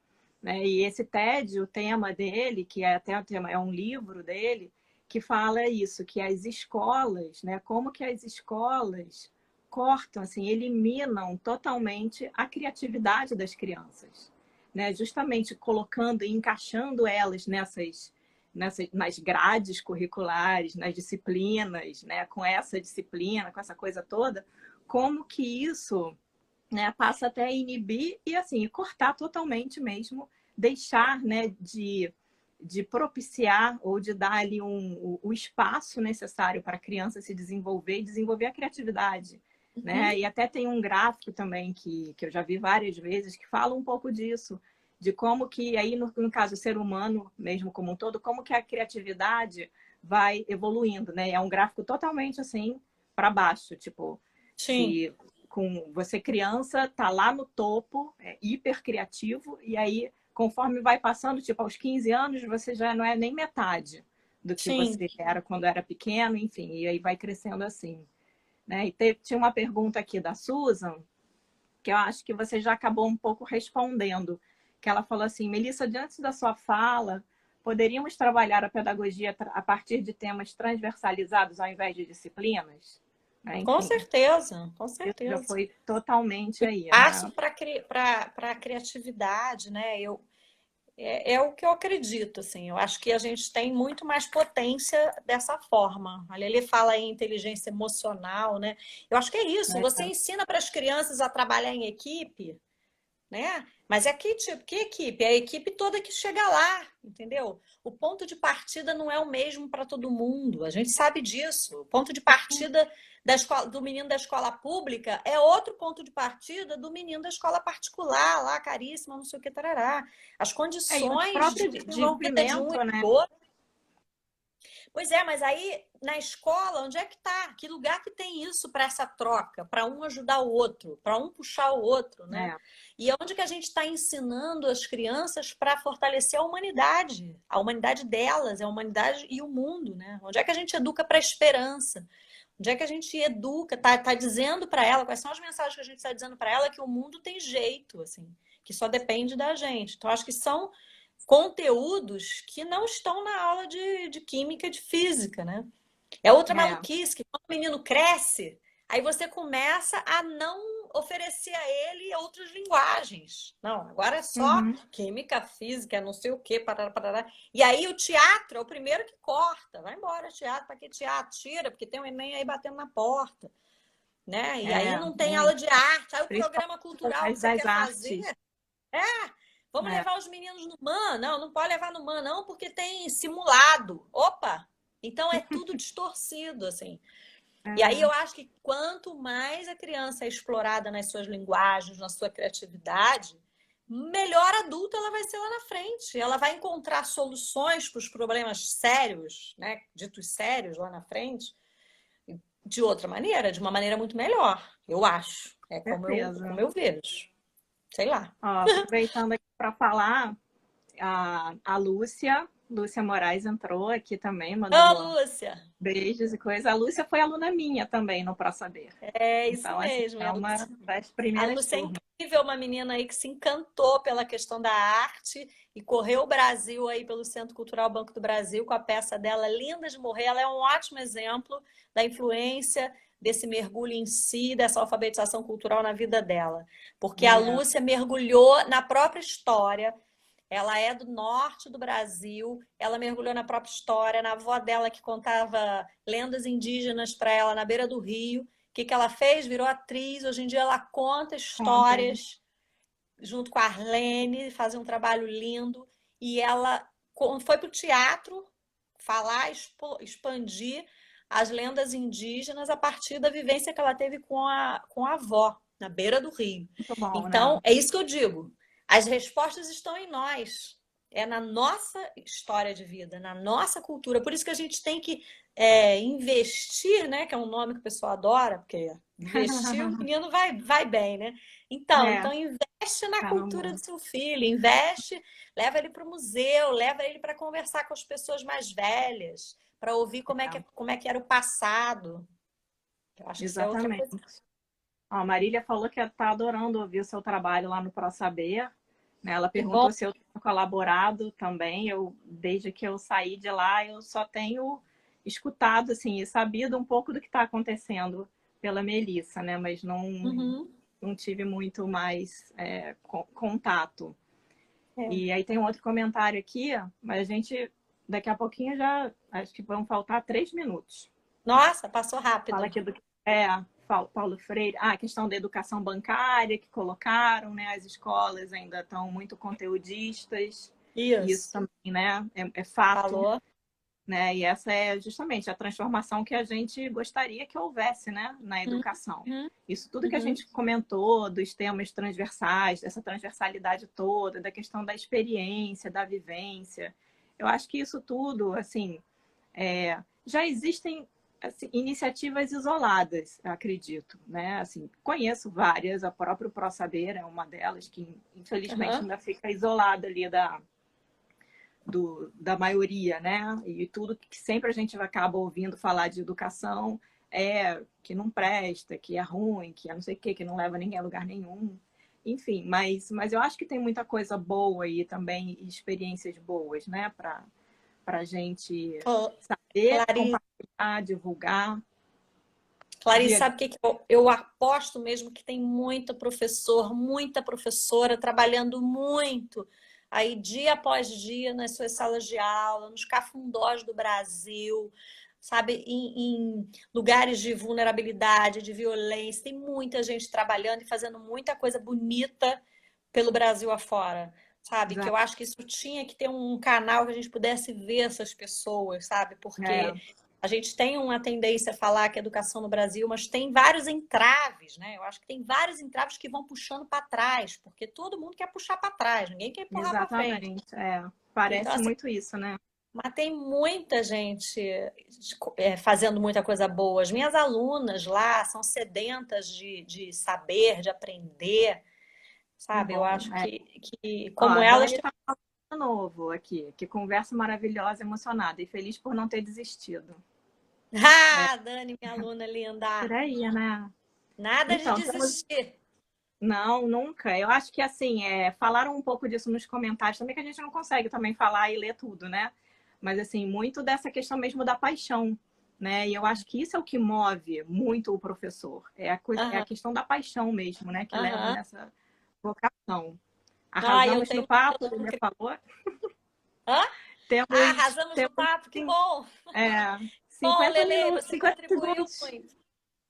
Né? E esse TED, o tema dele, que é até o tema, é um livro dele, que fala isso, que as escolas, né? Como que as escolas cortam, assim, eliminam totalmente a criatividade das crianças. Né? Justamente colocando e encaixando elas nas grades curriculares, nas disciplinas, né, com essa disciplina, com essa coisa toda, como que isso, né, passa até a inibir e assim cortar totalmente mesmo, deixar, né, de propiciar ou de dar ali o espaço necessário para a criança se desenvolver e desenvolver a criatividade. Né? Uhum. E até tem um gráfico também que eu já vi várias vezes que fala um pouco disso, de como que, aí no caso, o ser humano mesmo como um todo, como que a criatividade vai evoluindo, né? É um gráfico totalmente assim para baixo, tipo, Sim, se com você criança tá lá no topo, é hiper criativo, e aí conforme vai passando, tipo, aos 15 anos, você já não é nem metade do que sim. você era quando era pequeno, enfim, e aí vai crescendo assim, né? E tinha uma pergunta aqui da Susan, que eu acho que você já acabou um pouco respondendo, que ela falou assim, Melissa, diante da sua fala, poderíamos trabalhar a pedagogia a partir de temas transversalizados ao invés de disciplinas? Né? Com Enfim, certeza, com isso já certeza. foi totalmente aí, Passo né? para a criatividade, né? É o que eu acredito, assim. Eu acho que a gente tem muito mais potência dessa forma. Ali ele fala em inteligência emocional, né? Eu acho que é isso. Você ensina para as crianças a trabalhar em equipe, né? Mas é que tipo, que equipe? É a equipe toda que chega lá, entendeu? O ponto de partida não é o mesmo para todo mundo. A gente sabe disso. O ponto de partida da escola, do menino da escola pública é outro ponto de partida do menino da escola particular, lá caríssima, não sei o que tarará. As E o condições próprio de vida de um e desenvolvimento, né? do outro. Pois é, mas aí na escola, onde é que tá? Que lugar que tem isso para essa troca, para um ajudar o outro, para um puxar o outro, né? É, E onde que a gente está ensinando as crianças para fortalecer a humanidade delas, a humanidade e o mundo, né? Onde é que a gente educa para a esperança? Onde é que a gente educa, tá dizendo para ela, quais são as mensagens que a gente está dizendo para ela que o mundo tem jeito, assim, que só depende da gente. Então, acho que são conteúdos que não estão na aula de química, de física, né? É outra é. maluquice, que quando o menino cresce, aí você começa a não oferecer a ele outras linguagens. Não, agora é só Uhum. química, física, não sei o quê, parará, parará. E aí o teatro é o primeiro que corta. Vai embora, teatro, para que teatro? Tira, porque tem um Enem aí batendo na porta. Né? E aí É, não tem aula muito. de arte. Aí o Principalmente programa cultural que você das quer fazer artes. vamos É, levar os meninos no MAN? Não, não pode levar no MAN, não, porque tem simulado. Opa! Então é tudo distorcido, assim. E aí é, eu acho que quanto mais a criança é explorada nas suas linguagens, na sua criatividade, melhor adulta ela vai ser lá na frente. Ela vai encontrar soluções para os problemas sérios, né, ditos sérios lá na frente, de outra maneira, de uma maneira muito melhor, eu acho. É como certeza. eu vejo. Sei lá. Ó, aproveitando aqui para falar, a Lúcia Moraes entrou aqui também, Ô, mandando Lúcia! beijos e coisa. A Lúcia foi aluna minha também no Pro Saber. É isso Então, assim, mesmo. é uma das A primeiras Lúcia é turmas. incrível, uma menina aí que se encantou pela questão da arte e correu o Brasil aí pelo Centro Cultural Banco do Brasil com a peça dela Linda de Morrer. Ela é um ótimo exemplo da influência desse mergulho em si, dessa alfabetização cultural na vida dela. Porque a É, Lúcia mergulhou na própria história. Ela é do norte do Brasil, ela mergulhou na própria história, na avó dela que contava lendas indígenas para ela na beira do rio. O que, que ela fez? Virou atriz. Hoje em dia ela conta conta. histórias junto com a Arlene, faz um trabalho lindo. E ela foi para o teatro falar, expandir as lendas indígenas a partir da vivência que ela teve com a avó, na beira do rio. Muito bom, né? Então, é isso que eu digo. As respostas estão em nós. É na nossa história de vida, na nossa cultura. Por isso que a gente tem que investir, né? Que é um nome que o pessoal adora, porque investir o menino vai bem, né? Então É, investe na tá cultura no... do seu filho, investe, leva ele para o museu, leva ele para conversar com as pessoas mais velhas, para ouvir como é que era o passado. Eu acho que isso é outra Exatamente. coisa. Ó, a Marília falou que está adorando ouvir o seu trabalho lá no Pro Saber. Né? Ela Que bom. perguntou se eu tenho colaborado também. Desde que eu saí de lá, eu só tenho escutado assim, e sabido um pouco do que está acontecendo pela Melissa, né? Mas Uhum. não tive muito mais contato. É. E aí tem um outro comentário aqui, mas a gente daqui a pouquinho já acho que vão faltar 3 minutos. Nossa, passou Fala rápido. aqui do Paulo Freire, a questão da educação bancária que colocaram, né? As escolas ainda estão muito conteudistas, e isso Isso. também, né? É fato. Falou. né? E essa é justamente a transformação que a gente gostaria que houvesse, né, na educação. Uhum, Isso tudo que a uhum. gente comentou dos temas transversais, dessa transversalidade toda, da questão da experiência, da vivência, eu acho que isso tudo, assim, já existem assim, iniciativas isoladas, acredito, né? Assim, conheço várias, a própria ProSaber é uma delas que infelizmente Aham. ainda fica isolada ali da maioria, né? E tudo que sempre a gente acaba ouvindo falar de educação é que não presta, que é ruim, que é não sei o quê, que não leva ninguém a lugar nenhum. Enfim, mas eu acho que tem muita coisa boa aí também, e experiências boas, né? Para a gente Cl- saber, Clarice, compartilhar, divulgar. Clarice, Dia sabe o que que eu aposto mesmo que tem muito professor, muita professora trabalhando muito aí dia após dia nas suas salas de aula, nos cafundós do Brasil, sabe, em lugares de vulnerabilidade, de violência. Tem muita gente trabalhando e fazendo muita coisa bonita pelo Brasil afora, sabe? Que eu acho que isso tinha que ter um canal que a gente pudesse ver essas pessoas, sabe? é, Porque a gente tem uma tendência a falar que a educação no Brasil, mas tem vários entraves, né? Eu acho que tem vários entraves que vão puxando para trás, porque todo mundo quer puxar para trás, ninguém quer empurrar para frente. exatamente. Então, Parece assim, muito isso, né? mas tem muita gente fazendo muita coisa boa. As minhas alunas lá são sedentas de saber, de aprender, Que sabe? Eu bom. acho que Ó, como a elas. Dani tá falando de novo aqui, que conversa maravilhosa, emocionada e feliz por não ter desistido. É, Ah, Dani, minha aluna por linda. aí, né? Nada de Então, temos. desistir. Não, nunca. Eu acho que assim, falaram um pouco disso nos comentários também, que a gente não consegue também falar e ler tudo, né? Mas assim, muito dessa questão mesmo da paixão, né? E eu acho que isso é o que move muito o professor. É a Aham, questão da paixão mesmo, né? Que leva aham. nessa vocação. Ah, eu Arrasamos no tenho papo, um aluno ele que. falou. Hã? Ah, Temos, arrasamos no temos papo, que bom. é, Bom, 50 Lele, minutos, você 50 contribuiu segundos, muito.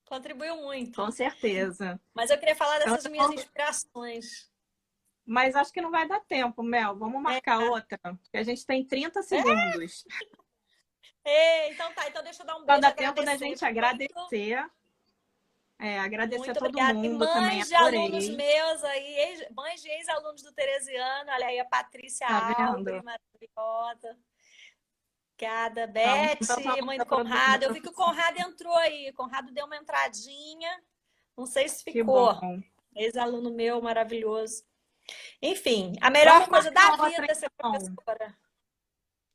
Contribuiu muito. com certeza. Mas eu queria falar Então, dessas minhas inspirações. mas acho que não vai dar tempo, Mel. Vamos É, marcar outra, porque a gente tem 30 é? segundos. Então tá, então deixa eu dar um Só beijo e dá tempo da agradecer gente muito. agradecer. Agradecer a Muito todo obrigada. E mundo também, mães de alunos adorei. meus aí, mães de ex-alunos do Teresiano, olha aí a Patrícia Tá vendo? Albre, maravilhosa. Obrigada, Então tá Beth, bom mãe da do Conrado. Eu vi que o profissão. Conrado entrou aí. O Conrado deu uma entradinha. Não sei se Que bom. ficou. Ex-aluno meu, maravilhoso. Enfim, a melhor Vamos coisa da marcar vida outra é ser então. professora.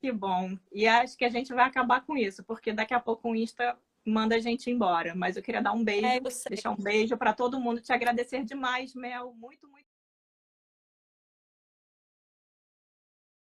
Que bom. E acho que a gente vai acabar com isso, porque daqui a pouco o Insta manda a gente embora. Mas eu queria dar um É, beijo, eu sei. deixar um beijo para todo mundo, te agradecer demais, Mel. Muito, muito.